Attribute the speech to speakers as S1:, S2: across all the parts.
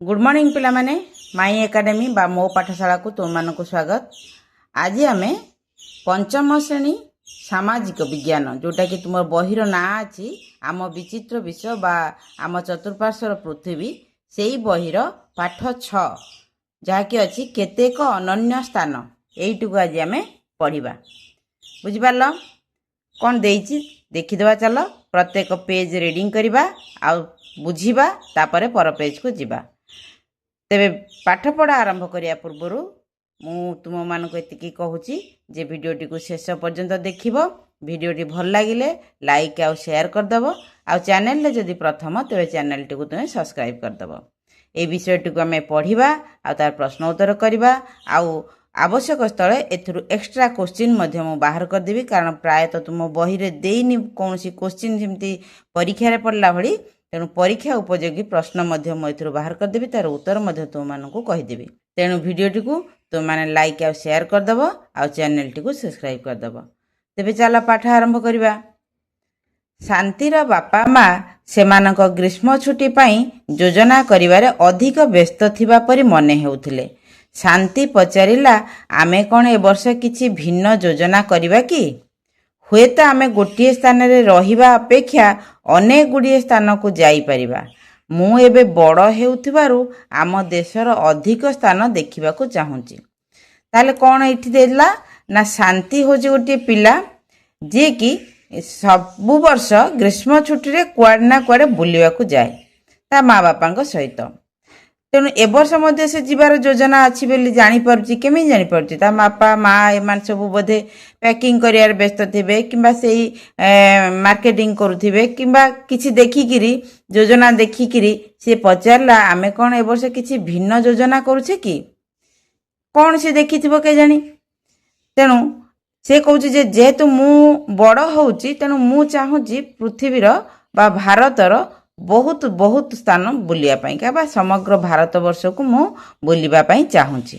S1: Good morning पिला माने माई academy बा मो पाठशाला को तुम मान को स्वागत। आज आम पंचम श्रेणी सामाजिक विज्ञान जोटा कि तुम बहिर ना अच्छी आम विचित्र विषय बा आम चतुर्पार्श्वर पृथ्वी से ही बहिर पाठ 6 जहाँकि अच्छी केतेक अनन्य स्थान यहीटू आज आम पढ़ा बुझिपार कौन देती देखीदे। चल प्रत्येक पेज रीडिंग करवा आ बुझा तापर पर पेज को जीवा। तेबे पाठ पढ़ा आरंभ करिया पूर्व मु तुम मान को एतिकी कहूची जे वीडियोटी को शेष पर्यंत देखिबो। वीडियोटी भल लागिले लाइक आ शेयर करदेव। आ चैनल जदि प्रथम तेरे चैनल टी को तुम सब्सक्राइब करदेव। ए विषयटी को आम पढ़ा आ तार प्रश्न उत्तर करवा आवश्यक स्थले एथुरु एक्स्ट्रा क्वेश्चन मु बाहर करदेवी कारण प्रायतः तुम बही रे देनी कौन क्वेश्चन जमती परीक्षा पढ़ला भली तेणु परीक्षा उपयोगी प्रश्न मुझे बाहर करदेवी तार उत्तर तुम मानू कहीदेवी। तेणु वीडियोटी को तुम मैंने लाइक आ शेयर करदेव आ चैनल टी को सब्सक्राइब करदेव। तेबे चल पाठ आरंभ करवा। शांतिर बापा माँ सेमानक ग्रीष्म छुट्टी पाई योजना करिवारे अधिक व्यस्त थिबा परि मने हेउथिले। शांति पचारिला आमे कौन ए वर्ष किछि भिन्न योजना करिवा कि? हुए तो आमे गोटे स्थान रे रहिबा अपेक्षा अनेक गुड़िए स्थान को जाई परिबा। मु एबे बड़ हेउथिबारु आम देशर अधिक स्थान देखिबा को चाहूची। ताले कौन एठी देला ना शांति होजी गोटे पिला जे कि सबु वर्ष ग्रीष्म छुट्टी रे कुआडे ना कुआडे बुलिबा को जाए ता माँ बापा सहित। तेणु ए वर्ष मध्य से जीवार योजना अच्छी बोली जानी पारुची। केमी जानी पारुची ता बापा माँ एमान सब बोधे पैकिंग करियार व्यस्त थिबे किंबा सेही मार्केटिंग करुथिबे किंबा किछि देखिकिरी योजना देखिकिरी से पचारला आमे कौन ए वर्ष किछि भिन्न योजना करूछे कि कौन से देखिथिबो के जानी। तेणु से कहूची जे जेहेतु मु बड़ होउची तेणु मु चाहूची पृथ्वीर बा भारतर बहुत बहुत स्थान बुलिया पाई का बा समग्र भारत वर्ष को मु बुलिबा पाई चाहूची।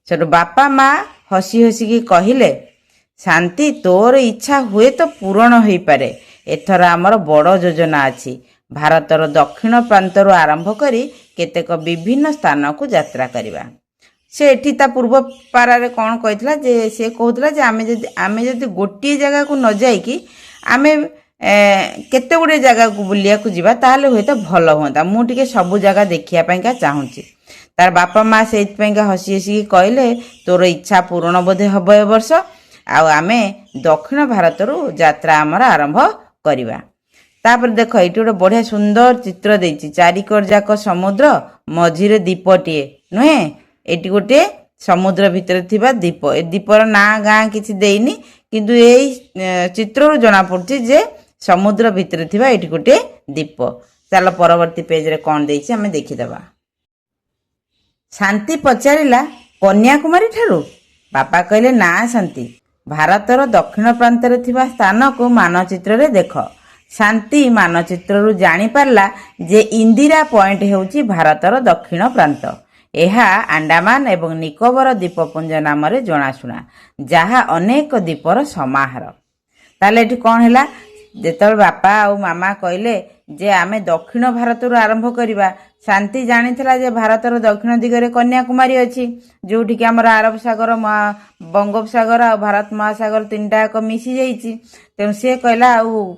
S1: सेठु बापा माँ हसी हसी की कहिले शांति तोर इच्छा हुए तो पूरण होई पारे। एथर आमर बड़ योजना अछि। भारतर दक्षिण प्रांतरु आरंभ करी केतेक विभिन्न स्थान को यात्रा करिबा। से एठी ता पूर्व पारारे कौन कहितला जे से कहउतला जे आमे जदि गोटिए जगह को न जाई कि आमे केते गुड़े जगह को बुलिया को जीवा ताहले हुए तो भल होता। मु टिके सबु जगह देखिया पाई का चाहूची। तार बापा माँ से हसी हसी कहले तोर इच्छा पूर्ण बोधे हब ए वर्ष आमे दक्षिण भारत यात्रा आमर आरंभ करिबा। तापर देख ये गोटे बढ़िया सुंदर चित्र देछि। चारिकर जाक समुद्र मझिरे दीपटीए नुहे एटी गोटे समुद्र भितर थिबा दीप। ए दीपर ना गाँ किछि देइनी किंतु ए चित्र जना पड़छि जे समुद्र भितर थिबा एटी गोटे दीप। चल परवर्ती पेज रे कौन देछि हमें देखिदबा। शांति पचारिला कन्याकुमारी ठारू? बापा कहले ना शांति भारतर दक्षिण प्रांत रे थिबा स्थान को मानचित्र रे देख। शांति मानचित्र रु जानी पारला जे इंदिरा पॉइंट हेउची भारतर दक्षिण प्रांत। एहा अंडमान एवं निकोबर द्वीपपुंज नाम रे जनाशुना जहा अनेक द्वीपर समाहार। ताले एठी कौन हैला जेतबे बापा और मामा कहले जे आमे दक्षिण भारत रु आरंभ करिबा। शांति जानिथिला जे भारतर दक्षिण दिगरे कन्याकुमारी अछि जोठी कि हमर अरब सागर बंगोपसागर और भारत महासागर तीनटा को मिसी जाइछि। तेणु से कहला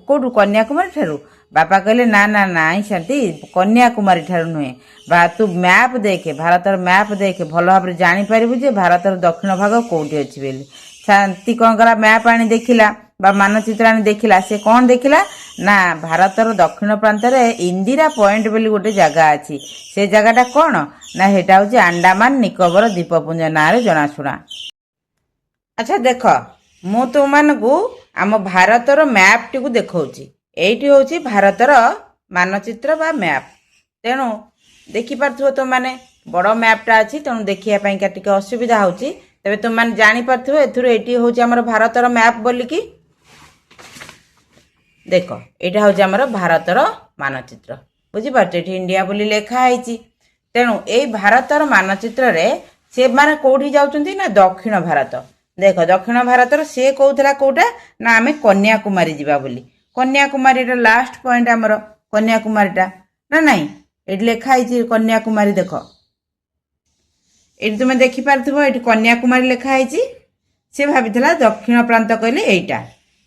S1: कोठू कन्याकुमारी ठारू? बापा कहले ना ना ना शांति कन्याकुमारी ठारू नुहे बा तू मैप देखे भारतर मैप देखे भल भाव जानी पारिबु जे भारतर दक्षिण भाग कोठी अछि बेली। शांति कौन कला मैप आनी देखिला बा मानचित्र आनी देखिला। से कौन देखिला ना भारतर दक्षिण प्रांत रे इंदिरा पॉइंट बोली गोटे जगह अछि। से जगहटा कौन ना हेटा होची अंडमान निकोबर द्वीपपुंज ना रे जनाशुना। अच्छा देख मु तुम मानकू आम भारतर मैप टी को देखौची। एठी होची भारतर मानचित्र बा मैप। तेणु देखि पारथुबो तुम माने बड़ मैपटा अछि तेणु देखिया पाई का टिके असुविधा होची। तबे तुम माने जानी पारथुबो एथुर एठी होची हमर भारतर मैप बोली कि देख एटा होची हमर भारतर मानचित्र बुझी पारछ। एठी इंडिया बोली लेखा आइची। तेणु एई भारतर मानचित्र रे से माने कोठी जाउचंती ना दक्षिण भारत। देख दक्षिण भारतर से कहउथला कोटा ना आमे कन्याकुमारी जीवा बोली। कन्याकुमारी रा लास्ट पॉइंट हमर कन्याकुमारीटा ना नहीं ଏଠି ଲେଖା ହେଇଛି କନ୍ୟାକୁମାରୀ। ଦେଖ ଏଠି ତୁମେ ଦେଖିପାରୁଥିବ, ଏଠି କନ୍ୟାକୁମାରୀ ଲେଖା ହେଇଛି। ସେ ଭାବିଥିଲା ଦକ୍ଷିଣ ପ୍ରାନ୍ତ କହିଲେ ଏଇଟା,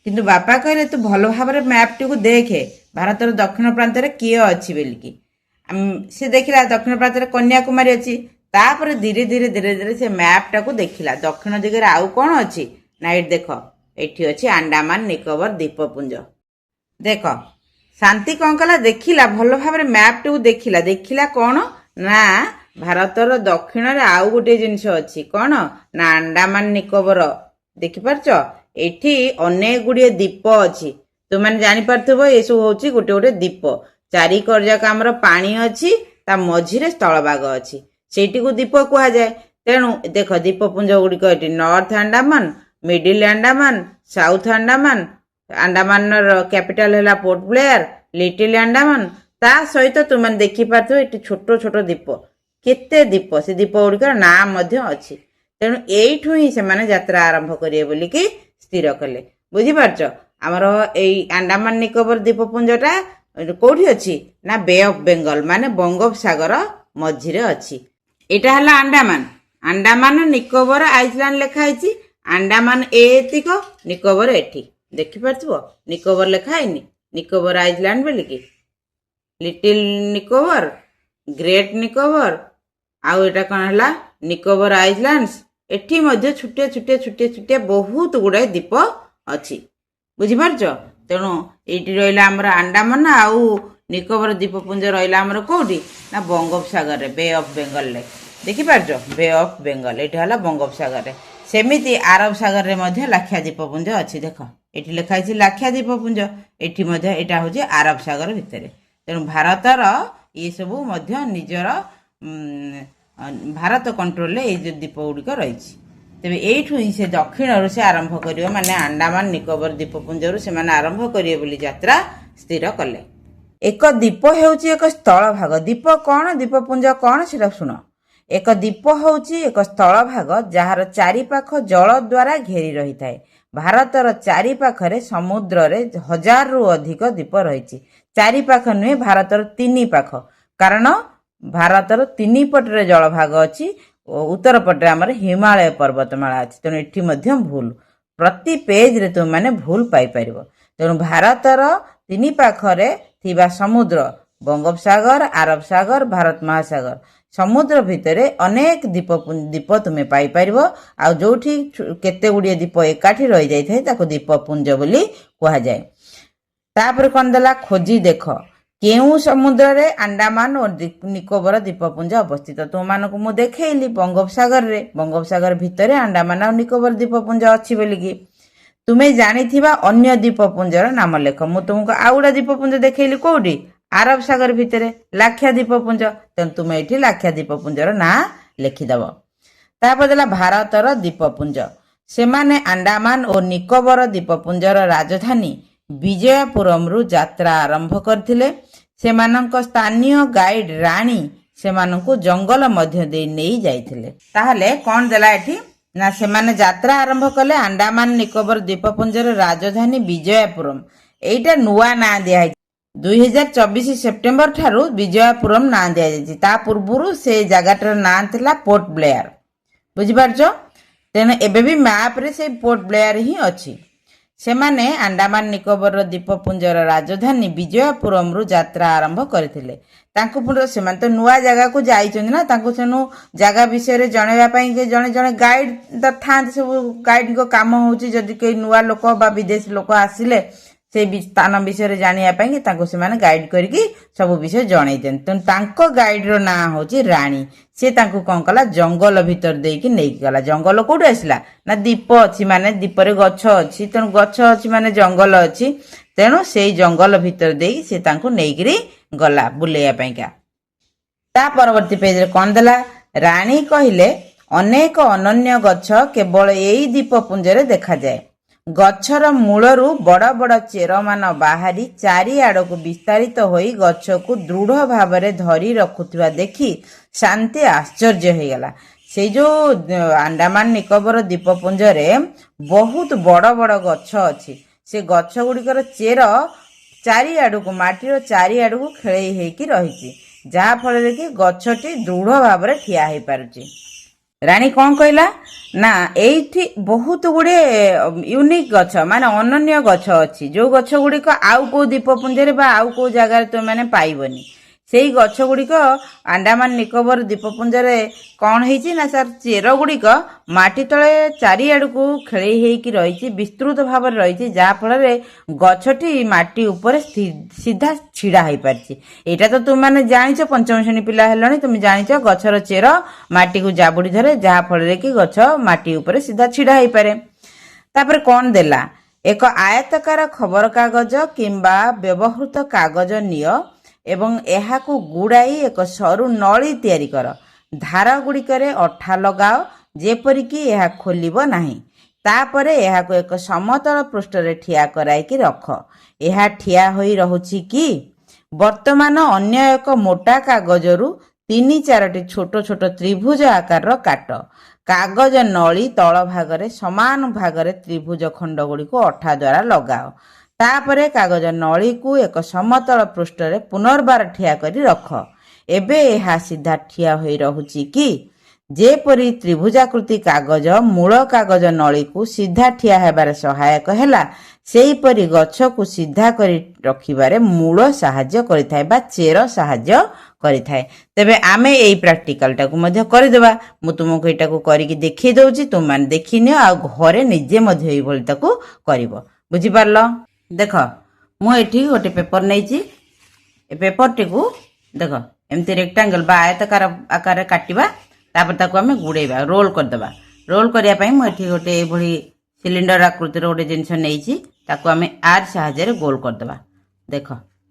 S1: କିନ୍ତୁ ବାପା କହିଲେ ତୁ ଭଲ ଭାବରେ ମ୍ୟାପ୍ଟିକୁ ଦେଖେ ଭାରତର ଦକ୍ଷିଣ ପ୍ରାନ୍ତରେ କିଏ ଅଛି ବୋଲିକି। ସେ ଦେଖିଲା ଦକ୍ଷିଣ ପ୍ରାନ୍ତରେ କନ୍ୟାକୁମାରୀ ଅଛି। ତାପରେ ଧୀରେ ଧୀରେ ଧୀରେ ଧୀରେ ସେ ମ୍ୟାପ୍ଟାକୁ ଦେଖିଲା ଦକ୍ଷିଣ ଦିଗରେ ଆଉ କ'ଣ ଅଛି ନା ଏଠି ଦେଖ, ଏଠି ଅଛି ଆଣ୍ଡାମାନ ନିକୋବର ଦ୍ୱୀପପୁଞ୍ଜ। ଦେଖ ଶାନ୍ତି କ'ଣ କଲା, ଦେଖିଲା ଭଲ ଭାବରେ ମ୍ୟାପ୍ଟିକୁ ଦେଖିଲା। ଦେଖିଲା କ'ଣ ନା ଭାରତର ଦକ୍ଷିଣରେ ଆଉ ଗୋଟିଏ ଜିନିଷ ଅଛି। କ'ଣ ନା ଆଣ୍ଡାମାନ ନିକୋବର। ଦେଖିପାରୁଛ ଏଠି ଅନେକ ଗୁଡ଼ିଏ ଦ୍ୱୀପ ଅଛି। ତୁମମାନେ ଜାଣିପାରୁଥିବ ଏସବୁ ହେଉଛି ଗୋଟେ ଗୋଟେ ଦ୍ୱୀପ। ଚାରିକର ଯାକ ଆମର ପାଣି ଅଛି, ତା ମଝିରେ ସ୍ଥଳଭାଗ ଅଛି, ସେଇଟିକୁ ଦ୍ୱୀପ କୁହାଯାଏ। ତେଣୁ ଦେଖ ଦ୍ୱୀପପୁଞ୍ଜ ଗୁଡ଼ିକ ଏଠି ନର୍ଥ ଆଣ୍ଡାମାନ, ମିଡିଲ ଆଣ୍ଡାମାନ, ସାଉଥ ଆଣ୍ଡାମାନ। ଆଣ୍ଡାମାନର କ୍ୟାପିଟାଲ ହେଲା ପୋର୍ଟ ବ୍ଲେୟାର, ଲିଟିଲ ଆଣ୍ଡାମାନ। ତା ସହିତ ତୁମମାନେ ଦେଖିପାରୁଥିବ ଏଠି ଛୋଟ ଛୋଟ ଦ୍ୱୀପ, କେତେ ଦ୍ୱୀପ, ସେ ଦ୍ୱୀପ ଗୁଡ଼ିକର ନାଁ ମଧ୍ୟ ଅଛି। ତେଣୁ ଏଇଠୁ ହିଁ ସେମାନେ ଯାତ୍ରା ଆରମ୍ଭ କରିବେ ବୋଲିକି ସ୍ଥିର କଲେ। ବୁଝିପାରୁଛ, ଆମର ଏଇ ଆଣ୍ଡାମାନ ନିକୋବର ଦ୍ୱୀପପୁଞ୍ଜଟା କୋଉଠି ଅଛି ନା ବେ ଅଫ୍ ବେଙ୍ଗଲ, ମାନେ ବଙ୍ଗୋପସାଗର ମଝିରେ ଅଛି। ଏଇଟା ହେଲା ଆଣ୍ଡାମାନ। ଆଣ୍ଡାମାନ ନିକୋବର ଆଇସଲ୍ୟାଣ୍ଡ ଲେଖା ହେଇଛି। ଆଣ୍ଡାମାନ ଏତିକ, ନିକୋବର ଏଠି। ଦେଖିପାରୁଥିବ ନିକୋବର ଲେଖା ହେଇନି, ନିକୋବର ଆଇସଲ୍ୟାଣ୍ଡ ବୋଲିକି। ଲିଟିଲ ନିକୋବର, ଗ୍ରେଟ୍ ନିକୋବର, ଆଉ ଏଇଟା କ'ଣ ହେଲା ନିକୋବର ଆଇସଲ୍ୟାଣ୍ଡସ। ଏଠି ମଧ୍ୟ ଛୋଟିଆ ଛୋଟିଆ ଛୋଟିଆ ଛୋଟିଆ ବହୁତ ଗୁଡ଼ାଏ ଦ୍ୱୀପ ଅଛି। ବୁଝିପାରୁଛ, ତେଣୁ ଏଇଠି ରହିଲା ଆମର ଆଣ୍ଡାମାନ ଆଉ ନିକୋବର ଦ୍ୱୀପପୁଞ୍ଜ ରହିଲା ଆମର କୋଉଠି ନା ବଙ୍ଗୋପସାଗରରେ, ବେ ଅଫ୍ ବେଙ୍ଗଲରେ। ଦେଖିପାରୁଛ ବେ ଅଫ୍ ବେଙ୍ଗଲ, ଏଇଟା ହେଲା ବଙ୍ଗୋପସାଗରରେ। ସେମିତି ଆରବ ସାଗରରେ ମଧ୍ୟ ଲାକ୍ଷା ଦ୍ୱୀପପୁଞ୍ଜ ଅଛି। ଦେଖ ଏଠି ଲେଖା ହେଇଛି ଲାକ୍ଷା ଦ୍ୱୀପପୁଞ୍ଜ, ଏଠି ମଧ୍ୟ ଏଇଟା ହେଉଛି ଆରବ ସାଗର ଭିତରେ। ତେଣୁ ଭାରତର ଏସବୁ ମଧ୍ୟ ନିଜର ଭାରତ କଣ୍ଟ୍ରୋଲରେ ଏଇ ଯେଉଁ ଦ୍ୱୀପ ଗୁଡ଼ିକ ରହିଛି। ତେବେ ଏଇଠୁ ହିଁ ସେ ଦକ୍ଷିଣରୁ ସେ ଆରମ୍ଭ କରିବ, ମାନେ ଆଣ୍ଡାମାନ ନିକୋବର ଦ୍ୱୀପପୁଞ୍ଜରୁ ସେମାନେ ଆରମ୍ଭ କରିବେ ବୋଲି ଯାତ୍ରା ସ୍ଥିର କଲେ। ଏକ ଦ୍ୱୀପ ହେଉଛି ଏକ ସ୍ଥଳଭାଗ। ଦ୍ୱୀପ କ'ଣ, ଦ୍ୱୀପପୁଞ୍ଜ କ'ଣ ସେଟା ଶୁଣ। ଏକ ଦ୍ୱୀପ ହେଉଛି ଏକ ସ୍ଥଳଭାଗ ଯାହାର ଚାରିପାଖ ଜଳ ଦ୍ୱାରା ଘେରି ରହିଥାଏ। ଭାରତର ଚାରିପାଖରେ ସମୁଦ୍ରରେ 1000ରୁ ଅଧିକ ଦ୍ୱୀପ ରହିଛି। ଚାରିପାଖ ନୁହେଁ, ଭାରତର 3 ପାଖ, କାରଣ ଭାରତର 3 ପଟରେ ଜଳଭାଗ ଅଛି ଓ ଉତ୍ତର ପଟରେ ଆମର ହିମାଳୟ ପର୍ବତମାଳା ଅଛି। ତେଣୁ ଏଠି ମଧ୍ୟ ଭୁଲ, ପ୍ରତି ପେଜରେ ତୁମମାନେ ଭୁଲ ପାଇପାରିବ। ତେଣୁ ଭାରତର 3 ପାଖରେ ଥିବା ସମୁଦ୍ର ବଙ୍ଗୋପସାଗର, ଆରବ ସାଗର, ଭାରତ ମହାସାଗର, ସମୁଦ୍ର ଭିତରେ ଅନେକ ଦ୍ୱୀପ ତୁମେ ପାଇପାରିବ। ଆଉ ଯୋଉଠି କେତେ ଗୁଡ଼ିଏ ଦ୍ୱୀପ ଏକାଠି ରହିଯାଇଥାଏ ତାକୁ ଦ୍ୱୀପପୁଞ୍ଜ ବୋଲି କୁହାଯାଏ। ତାପରେ କ'ଣ ଦେଲା, ଖୋଜି ଦେଖ କେଉଁ ସମୁଦ୍ରରେ ଆଣ୍ଡାମାନ ଓ ନିକୋବର ଦ୍ୱୀପପୁଞ୍ଜ ଅବସ୍ଥିତ। ତୁମମାନଙ୍କୁ ମୁଁ ଦେଖେଇଲି ବଙ୍ଗୋପସାଗରରେ, ବଙ୍ଗୋପସାଗର ଭିତରେ ଆଣ୍ଡାମାନ ଆଉ ନିକୋବର ଦ୍ୱୀପପୁଞ୍ଜ ଅଛି ବୋଲିକି। ତୁମେ ଜାଣିଥିବା ଅନ୍ୟ ଦ୍ୱୀପପୁଞ୍ଜର ନାମ ଲେଖ। ମୁଁ ତୁମକୁ ଆଉ ଗୋଟେ ଦ୍ୱୀପପୁଞ୍ଜ ଦେଖେଇଲି କୋଉଠି, ଆରବ ସାଗର ଭିତରେ, ଲାକ୍ଷା ଦ୍ୱୀପପୁଞ୍ଜ। ତେଣୁ ତୁମେ ଏଠି ଲାକ୍ଷା ଦ୍ୱୀପପୁଞ୍ଜର ନାଁ ଲେଖିଦେବ। ତାପରେ ଦେଲା ଭାରତର ଦ୍ୱୀପପୁଞ୍ଜ। ସେମାନେ ଆଣ୍ଡାମାନ ଓ ନିକୋବର ଦ୍ୱୀପପୁଞ୍ଜର ରାଜଧାନୀ ବିଜୟପୁରମରୁ ଯାତ୍ରା ଆରମ୍ଭ କରିଥିଲେ। ସେମାନଙ୍କ ସ୍ଥାନୀୟ ଗାଇଡ୍ ରାଣୀ ସେମାନଙ୍କୁ ଜଙ୍ଗଲ ମଧ୍ୟ ଦେଇ ନେଇ ଯାଇଥିଲେ। ତାହେଲେ କ'ଣ ଦେଲା ଏଠି ନା ସେମାନେ ଯାତ୍ରା ଆରମ୍ଭ କଲେ ଆଣ୍ଡାମାନ ନିକୋବର ଦ୍ୱୀପପୁଞ୍ଜର ରାଜଧାନୀ ବିଜୟପୁରମ। ଏଇଟା ନୂଆ ନାଁ ଦିଆହେଇଛି। 2024 ସେପ୍ଟେମ୍ବର ଠାରୁ ବିଜୟପୁରମ ନାଁ ଦିଆଯାଇଛି। ତା ପୂର୍ବରୁ ସେ ଜାଗାଟାର ନାଁ ଥିଲା ପୋର୍ଟ ବ୍ଲେୟାର। ବୁଝିପାରୁଛ, ତେଣୁ ଏବେ ବି ମ୍ୟାପ୍ରେ ସେଇ ପୋର୍ଟ ବ୍ଲେୟାର ହିଁ ଅଛି। ସେମାନେ ଆଣ୍ଡାମାନ ନିକୋବର ଦ୍ୱୀପପୁଞ୍ଜର ରାଜଧାନୀ ବିଜୟପୁରମରୁ ଯାତ୍ରା ଆରମ୍ଭ କରିଥିଲେ। ତାଙ୍କୁ ପୁଣି ସେମାନେ ତ ନୂଆ ଜାଗାକୁ ଯାଇଛନ୍ତି ନା, ତାଙ୍କୁ ସେନୁ ଜାଗା ବିଷୟରେ ଜଣାଇବା ପାଇଁ ଜଣେ ଜଣେ ଗାଇଡ୍ ଥାଆନ୍ତି। ସବୁ ଗାଇଡ୍ଙ୍କ କାମ ହେଉଛି ଯଦି କେହି ନୂଆ ଲୋକ ବା ବିଦେଶୀ ଲୋକ ଆସିଲେ ସେଇ ସ୍ଥାନ ବିଷୟରେ ଜାଣିବା ପାଇଁ ତାଙ୍କୁ ସେମାନେ ଗାଇଡ୍ କରିକି ସବୁ ବିଷୟ ଜଣେଇ ଦିଅନ୍ତି। ତେଣୁ ତାଙ୍କ ଗାଇଡ୍ର ନାଁ ହେଉଛି ରାଣୀ। ସେ ତାଙ୍କୁ କ'ଣ କଲା, ଜଙ୍ଗଲ ଭିତରେ ଦେଇକି ନେଇକି ଗଲା। ଜଙ୍ଗଲ କୋଉଠି ଆସିଲା ନା ଦ୍ୱୀପ ଅଛି ମାନେ ଦ୍ୱୀପରେ ଗଛ ଅଛି, ତେଣୁ ଗଛ ଅଛି ମାନେ ଜଙ୍ଗଲ ଅଛି। ତେଣୁ ସେଇ ଜଙ୍ଗଲ ଭିତରେ ଦେଇକି ସେ ତାଙ୍କୁ ନେଇକିରି ଗଲା ବୁଲେଇବା ପାଇଁକା। ତା ପରବର୍ତ୍ତୀ ପେଜରେ କ'ଣ ଦେଲା, ରାଣୀ କହିଲେ ଅନେକ ଅନନ୍ୟ ଗଛ କେବଳ ଏଇ ଦ୍ୱୀପପୁଞ୍ଜରେ ଦେଖାଯାଏ। ଗଛର ମୂଳରୁ ବଡ଼ ବଡ଼ ଚେରମାନ ବାହାରି ଚାରିଆଡ଼କୁ ବିସ୍ତାରିତ ହୋଇ ଗଛକୁ ଦୃଢ଼ ଭାବରେ ଧରି ରଖୁଥିବା ଦେଖି ଶାନ୍ତି ଆଶ୍ଚର୍ଯ୍ୟ ହେଇଗଲା। ସେଇ ଯେଉଁ ଆଣ୍ଡାମାନ ନିକୋବର ଦ୍ୱୀପପୁଞ୍ଜରେ ବହୁତ ବଡ଼ ବଡ଼ ଗଛ ଅଛି। ସେ ଗଛ ଗୁଡ଼ିକର ଚେର ଚାରିଆଡ଼କୁ, ମାଟିର ଚାରିଆଡ଼କୁ ଖେଳେଇ ହେଇକି ରହିଛି, जहा फल कि गछटी दृढ़ भाव ठिया हो पारुची। रानी कौन कहला ना एठी बहुत गुड़े यूनिक गछ माने अनन्य गछ अच्छी जो गछ गुड़िक आउ को द्वीपपुंज आउ को जगार तुम मैंने पाइबनी सेई गछ गुड़िक अंडमान निकोबर द्वीपपुंज कौन है ना सर चेर गुड़िक माटी तले चारिआड़ को खेल रही विस्तृत भाव रही जहाँफल गछटी माटी उपर सीधा छिड़ा हो पार्ची। एटा तो तुम मैंने जानिच पंचम श्रेणी पिला हेलनी तुम जानिच गछर चेर माटी को जाबुड़ी धरे जहाँफल कि गछ माटी उपर सीधा छिड़ा हो पारे। तापर कौन देला एक आयतकार खबर कागज किंबा व्यवहृत कागज निय एवं एहाकू गुड़ाई एक सरू नली तैयारी कर धार गुड़िकरे अठा लगाओ जेपरिकी यह खोलिबो नाही। तापरे एहाकू एक समतल पृष्ठरे ठिया कराइकी रख। यह ठिया होई रहुछि कि वर्तमान अन्य एक मोटा कागजरू 3-4टी छोट छोट त्रिभुज आकार काट कागज नली तल भागरे समान भागरे त्रिभुज खंड गुड़िक अठा द्वारा लगाओ। तापरे कागज नली को एक समतल पृष्ठरे पुनर्बार ठिया करी रख। एबे यह सीधा ठिया होई रहुछि कि जेपरी त्रिभुजाकृति कागज मूल कागज नली को सीधा ठिया हेबार सहायक हैला सेहीपरि गछ को सीधा करी रखिबारे मूल साहाय्य करिथाय बा चेर साहाय्य करिथाय। तेबे आमे एई प्रैक्टिकल टाकू मध्य करिदेबा। मु तुमको एटा को करिकि देखि दउची तुम माने देखिनियो आ घरे निजे मध्य एई भली ताकू करिवो। बुझि पारलो। देख मुझे गोटे पेपर नहीं पेपर टी को देख एमती रेक्टांगल बा आयतकार आकार काटिबा तापर ताको आमे गुड़ेबा रोल करदेबा। रोल करने मुझे गोटे ये सिलिंडर आकृतिर गोटे जिनस नहीं ताको आमे आर साहाय्य गोल करदेबा। देख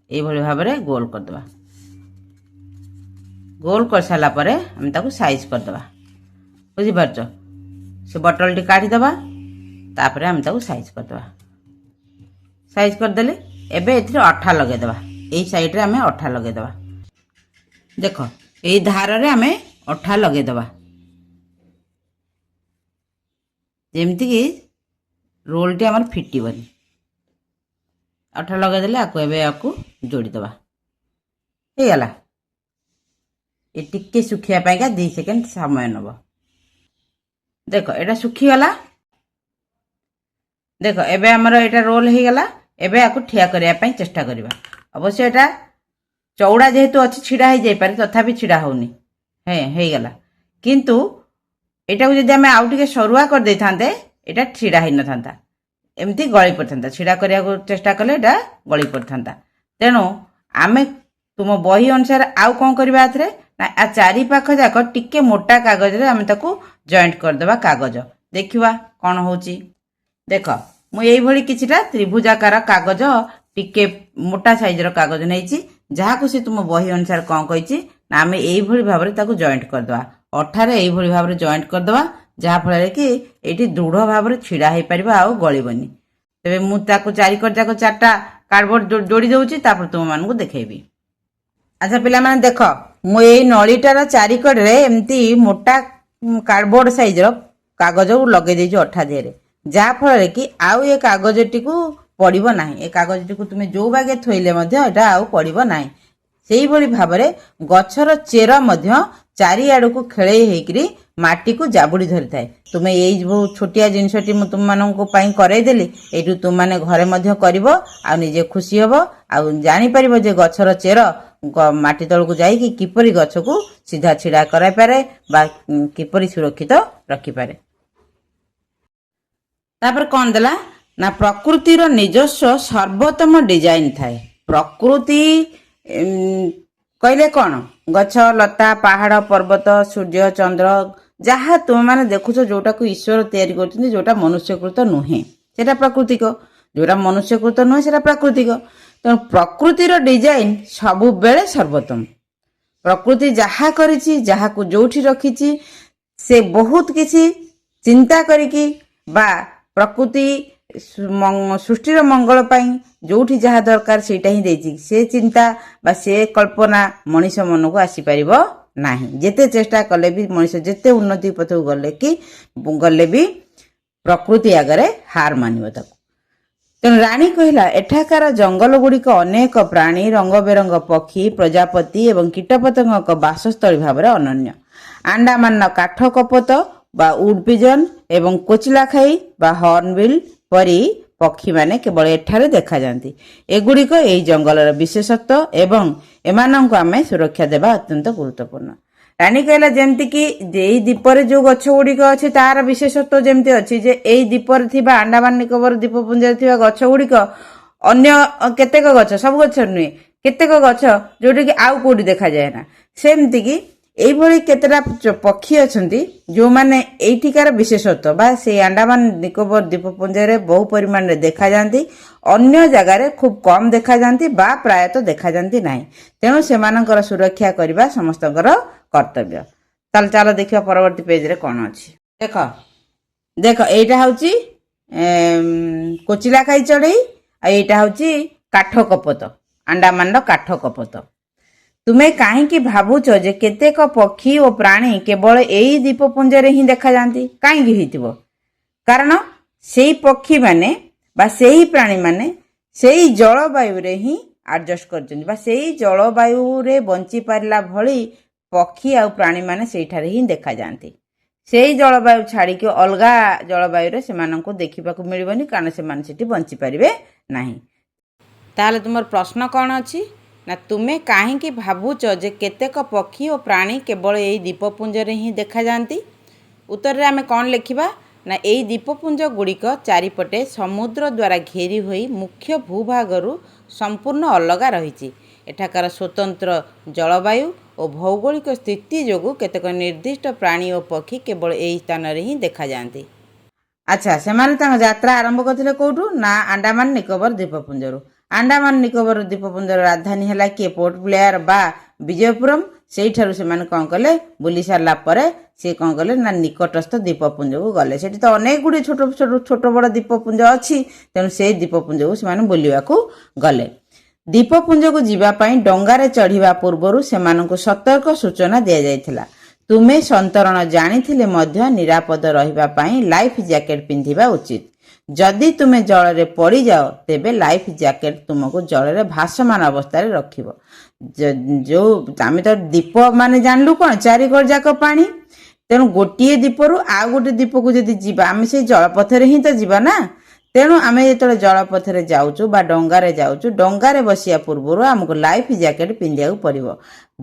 S1: ये भाव में गोल करदेबा। गोल कर सारा पर आम ताको साइज करदेबा। बुझिपारछ से बटल टी काढ़ीदेबा तापर आम ताको साइज करदेबा। साइज करदेले एबे एथिरे अठा लगेदेबा। एई साइड रे आमे अठा लगेदेबा। देख एई धार रे आमे अठा लगेदेबा जेमति कि रोल टी हमर फिटिबनी। अठा लगेदेले आकु एबे आकु जोड़ी देबा। हे गला ए टिके सुखिया पाइका 2 सेकेंड समय नबो। देख एटा सुखी गला। देख एबे हमर एटा रोल हे गला। एबे आकु ठिया करिया पई चेष्टा करिबा। अवश्य एटा चौड़ा जेहेतु अच्छी छिड़ा हो जाई पारे तथापि छिड़ा होनी हे गला किंतु एटा को जदि हमें आउ टिके सरुआ कर दे थांते एटा छिड़ा ही न थांता एमती गळी पड़थांता। छिड़ा करिया को चेष्टा कले एटा गळी पड़थांता। तेणु आमे तुम बही अनुसार आउ कोन करबा आथरे ना आ चारि पाख जाक टिके मोटा कागज रे आमे ताकू जॉइंट कर देबा कागज। देखिबा कोन होची। देख मु एई भली किछिटा त्रिभुजाकार कागज टिके मोटा साइज रो कागज नैची जहा को से तुम बही अनुसार कोन कहिची ना आमे एई भली भाबरे ताकू जॉइंट कर देबा। अठारे एई भली भाबरे जॉइंट कर देबा जहा फल कि एठी दृढ़ भाबरे छिड़ा हे परिबा आ गळीबनी। तबे मु ताकू चारि कर जाको चारटा कार्डबोर्ड जोड़ी दउची तापर तुम मानकू देखेबी। अच्छा पिला माने देख मु एई नळीटार चारि कड रे एम्ति मोटा कार्डबोर्ड साइज रो कागज लगे देछि अठा देरे जहा फल कि आउ ए कागजटी को पड़िबो नाही। ए कागजटी को तुमे जो बागे थोइले मध्य एटा आउ पड़िबो नाही। सेही भली भाबरे गछर चेर मध्य चारिआड़ को खेळई हेकरी माटी को जाबुड़ी धरि थाए। तुमे एई बहुत छोटिया जिनसटी मु तुम माननको पई करै देली एटु तुम माने घरे मध्य करिवो आ निजे खुशी हबो आ जानि परिबो जे गछर चेर माटी तळ को जाई कि किपरि गछ को सीधा छिड़ा कराय पारे बा किपरि सुरक्षित रखि पारे। तापर कौन देला ना प्रकृतिर निजस्व सर्वोत्तम डिजाइन थाए। प्रकृति कहले कौन गछ लता पहाड़ पर्वत सूर्य चंद्र जहाँ तुम माने देखुछ जोटा को ईश्वर तैयारी करछिन जोटा मनुष्यकृत नुहे सेटा प्राकृतिक जोटा मनुष्यकृत नुहे सेटा प्राकृतिक। तो प्रकृतिर डिजाइन सबु बेले सर्वोत्तम। प्रकृति जहाँ करिछि जहाँ को जोठी रखिछि से बहुत किछि चिंता करिकि बा प्रकृति सृष्टिर मंगल पाई जोठी जहाँ दरकार सेटा ही देछि से चिंता बा से कल्पना मनीष मन को आसी परिबो नाही। जेते चेष्टा कले भी मनीष जेते उन्नति पथ गले कि गले भी प्रकृति आगरे हार मानिबो ताको। ତେଣୁ ରାଣୀ କହିଲା, ଏଠାକାର ଜଙ୍ଗଲ ଗୁଡ଼ିକ ଅନେକ ପ୍ରାଣୀ, ରଙ୍ଗବେରଙ୍ଗ ପକ୍ଷୀ, ପ୍ରଜାପତି ଏବଂ କୀଟପତଙ୍ଗଙ୍କ ବାସସ୍ଥଳୀ ଭାବରେ ଅନନ୍ୟ। ଆଣ୍ଡାମାନର କାଠ କପୋତ ବା ଉଡ୍ ପିଜନ ଏବଂ କୋଚିଲାଖାଇ ବା ହର୍ଣ୍ଣବିଲ୍ ପରି ପକ୍ଷୀମାନେ କେବଳ ଏଠାରେ ଦେଖାଯାନ୍ତି। ଏଗୁଡ଼ିକ ଏହି ଜଙ୍ଗଲର ବିଶେଷତ୍ୱ ଏବଂ ଏମାନଙ୍କୁ ଆମେ ସୁରକ୍ଷା ଦେବା ଅତ୍ୟନ୍ତ ଗୁରୁତ୍ୱପୂର୍ଣ୍ଣ। ରାଣୀ କହିଲା, ଯେମିତିକି ଏଇ ଦ୍ୱୀପରେ ଯେଉଁ ଗଛ ଗୁଡ଼ିକ ଅଛି ତାହାର ବିଶେଷତ୍ୱ ଯେମିତି ଅଛି ଯେ ଏଇ ଦ୍ୱୀପରେ ଥିବା ଆଣ୍ଡାମାନ ନିକୋବର ଦ୍ୱୀପପୁଞ୍ଜରେ ଥିବା ଗଛ ଗୁଡ଼ିକ ଅନ୍ୟ କେତେକ ଗଛ, ସବୁ ଗଛ ନୁହେଁ, କେତେକ ଗଛ ଯେଉଁଟାକି ଆଉ କେଉଁଠି ଦେଖାଯାଏ ନା। ସେମିତିକି ଏଇଭଳି କେତେଟା ପକ୍ଷୀ ଅଛନ୍ତି ଯେଉଁମାନେ ଏଇଠିକାର ବିଶେଷତ୍ୱ ବା ସେଇ ଆଣ୍ଡାମାନ ନିକୋବର ଦ୍ୱୀପପୁଞ୍ଜରେ ବହୁ ପରିମାଣରେ ଦେଖାଯାନ୍ତି, ଅନ୍ୟ ଜାଗାରେ ଖୁବ୍ କମ୍ ଦେଖାଯାନ୍ତି ବା ପ୍ରାୟତଃ ଦେଖାଯାନ୍ତି ନାହିଁ। ତେଣୁ ସେମାନଙ୍କର ସୁରକ୍ଷା କରିବା ସମସ୍ତଙ୍କର କର୍ତ୍ତବ୍ୟ। ତାହେଲେ ଚାଲ ଦେଖିବା ପରବର୍ତ୍ତୀ ପେଜରେ କ'ଣ ଅଛି। ଦେଖ ଦେଖ ଏଇଟା ହେଉଛି କୋଚିଲାଖାଇ ଚଢ଼େଇ ଆଉ ଏଇଟା ହେଉଛି କାଠ କପୋତ, ଆଣ୍ଡାମାନର କାଠ କପୋତ। ତୁମେ କାହିଁକି ଭାବୁଛ ଯେ କେତେକ ପକ୍ଷୀ ଓ ପ୍ରାଣୀ କେବଳ ଏଇ ଦ୍ୱୀପପୁଞ୍ଜରେ ହିଁ ଦେଖାଯାନ୍ତି? କାହିଁକି ହେଇଥିବ? କାରଣ ସେଇ ପକ୍ଷୀମାନେ ବା ସେହି ପ୍ରାଣୀମାନେ ସେଇ ଜଳବାୟୁରେ ହିଁ ଆଡ଼ଜଷ୍ଟ କରିଛନ୍ତି ବା ସେଇ ଜଳବାୟୁରେ ବଞ୍ଚିପାରିଲା ଭଳି ପକ୍ଷୀ ଆଉ ପ୍ରାଣୀମାନେ ସେଇଠାରେ ହିଁ ଦେଖାଯାନ୍ତି। ସେଇ ଜଳବାୟୁ ଛାଡ଼ିକି ଅଲଗା ଜଳବାୟୁରେ ସେମାନଙ୍କୁ ଦେଖିବାକୁ ମିଳିବନି, କାରଣ ସେମାନେ ସେଠି ବଞ୍ଚିପାରିବେ ନାହିଁ। ତାହେଲେ ତୁମର ପ୍ରଶ୍ନ କ'ଣ ଅଛି ନା, ତୁମେ କାହିଁକି ଭାବୁଛ ଯେ କେତେକ ପକ୍ଷୀ ଓ ପ୍ରାଣୀ କେବଳ ଏଇ ଦ୍ୱୀପପୁଞ୍ଜରେ ହିଁ ଦେଖାଯାନ୍ତି? ଉତ୍ତରରେ ଆମେ କ'ଣ ଲେଖିବା ନା, ଏଇ ଦ୍ୱୀପପୁଞ୍ଜ ଗୁଡ଼ିକ ଚାରିପଟେ ସମୁଦ୍ର ଦ୍ୱାରା ଘେରି ହୋଇ ମୁଖ୍ୟ ଭୂଭାଗରୁ ସମ୍ପୂର୍ଣ୍ଣ ଅଲଗା ରହିଛି। ଏଠାକାର ସ୍ୱତନ୍ତ୍ର ଜଳବାୟୁ ଓ ଭୌଗୋଳିକ ସ୍ଥିତି ଯୋଗୁଁ କେତେକ ନିର୍ଦ୍ଦିଷ୍ଟ ପ୍ରାଣୀ ଓ ପକ୍ଷୀ କେବଳ ଏହି ସ୍ଥାନରେ ହିଁ ଦେଖାଯାନ୍ତି। ଆଚ୍ଛା, ସେମାନେ ତାଙ୍କ ଯାତ୍ରା ଆରମ୍ଭ କରିଥିଲେ କେଉଁଠୁ ନା ଆଣ୍ଡାମାନ ନିକୋବର ଦ୍ୱୀପପୁଞ୍ଜରୁ। ଆଣ୍ଡାମାନ ନିକୋବର ଦ୍ୱୀପପୁଞ୍ଜର ରାଜଧାନୀ ହେଲା କିଏ? ପୋର୍ଟ ବ୍ଲେୟାର ବା ବିଜୟପୁରମ୍। ସେଇଠାରୁ ସେମାନେ କ'ଣ କଲେ? ବୁଲି ସାରିଲା ପରେ ସେ କ'ଣ କଲେ ନା ନିକଟସ୍ଥ ଦ୍ୱୀପପୁଞ୍ଜକୁ ଗଲେ। ସେଠି ତ ଅନେକ ଗୁଡ଼ିଏ ଛୋଟ ବଡ଼ ଦ୍ୱୀପପୁଞ୍ଜ ଅଛି, ତେଣୁ ସେଇ ଦ୍ୱୀପପୁଞ୍ଜକୁ ସେମାନେ ବୁଲିବାକୁ ଗଲେ। ଦ୍ୱୀପପୁଞ୍ଜକୁ ଯିବା ପାଇଁ ଡଙ୍ଗାରେ ଚଢ଼ିବା ପୂର୍ବରୁ ସେମାନଙ୍କୁ ସତର୍କ ସୂଚନା ଦିଆଯାଇଥିଲା। ତୁମେ ସନ୍ତରଣ ଜାଣିଥିଲେ ମଧ୍ୟ ନିରାପଦ ରହିବା ପାଇଁ ଲାଇଫ୍ ଜ୍ୟାକେଟ୍ ପିନ୍ଧିବା ଉଚିତ। ଯଦି ତୁମେ ଜଳରେ ପଡ଼ିଯାଅ ତେବେ ଲାଇଫ୍ ଜ୍ୟାକେଟ୍ ତୁମକୁ ଜଳରେ ଭାସମାନ ଅବସ୍ଥାରେ ରଖିବ। ଯେଉଁ ଆମେ ତ ଦ୍ୱୀପ ମାନେ ଜାଣିଲୁ କ'ଣ, ଚାରିକଡ଼ ଯାକ ପାଣି। ତେଣୁ ଗୋଟିଏ ଦ୍ୱୀପରୁ ଆଉ ଗୋଟେ ଦ୍ୱୀପକୁ ଯଦି ଯିବା, ଆମେ ସେଇ ଜଳପଥରେ ହିଁ ତ ଯିବା ନା। ତେଣୁ ଆମେ ଯେତେବେଳେ ଜଳପଥରେ ଯାଉଛୁ ବା ଡଙ୍ଗାରେ ଯାଉଛୁ, ଡଙ୍ଗାରେ ବସିବା ପୂର୍ବରୁ ଆମକୁ ଲାଇଫ୍ ଜ୍ୟାକେଟ୍ ପିନ୍ଧିବାକୁ ପଡ଼ିବ।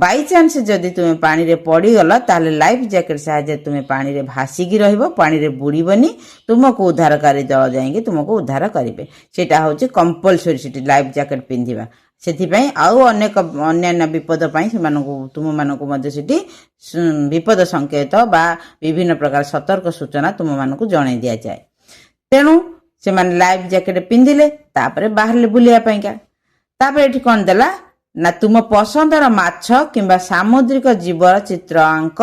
S1: ବାଇଚାନ୍ସ ଯଦି ତୁମେ ପାଣିରେ ପଡ଼ିଗଲ ତାହେଲେ ଲାଇଫ୍ ଜ୍ୟାକେଟ୍ ସାହାଯ୍ୟରେ ତୁମେ ପାଣିରେ ଭାସିକି ରହିବ, ପାଣିରେ ବୁଡ଼ିବନି। ତୁମକୁ ଉଦ୍ଧାରକାରୀ ଦଳ ଯାଇକି ତୁମକୁ ଉଦ୍ଧାର କରିବେ। ସେଇଟା ହେଉଛି କମ୍ପଲସରି ସେଠି ଲାଇଫ୍ ଜ୍ୟାକେଟ୍ ପିନ୍ଧିବା। ସେଥିପାଇଁ ଆଉ ଅନେକ ଅନ୍ୟାନ୍ୟ ବିପଦ ପାଇଁ ତୁମମାନଙ୍କୁ ମଧ୍ୟ ସେଠି ବିପଦ ସଂକେତ ବା ବିଭିନ୍ନ ପ୍ରକାର ସତର୍କ ସୂଚନା ତୁମମାନଙ୍କୁ ଜଣାଇ ଦିଆଯାଏ। ତେଣୁ ସେମାନେ ଲାଇଫ୍ ଜ୍ୟାକେଟ୍ ପିନ୍ଧିଲେ, ତାପରେ ବାହାରିଲେ ବୁଲିବା ପାଇଁକା। ତାପରେ ଏଠି କ'ଣ ଦେଲା ନା, ତୁମ ପସନ୍ଦର ମାଛ କିମ୍ବା ସାମୁଦ୍ରିକ ଜୀବର ଚିତ୍ର ଆଙ୍କ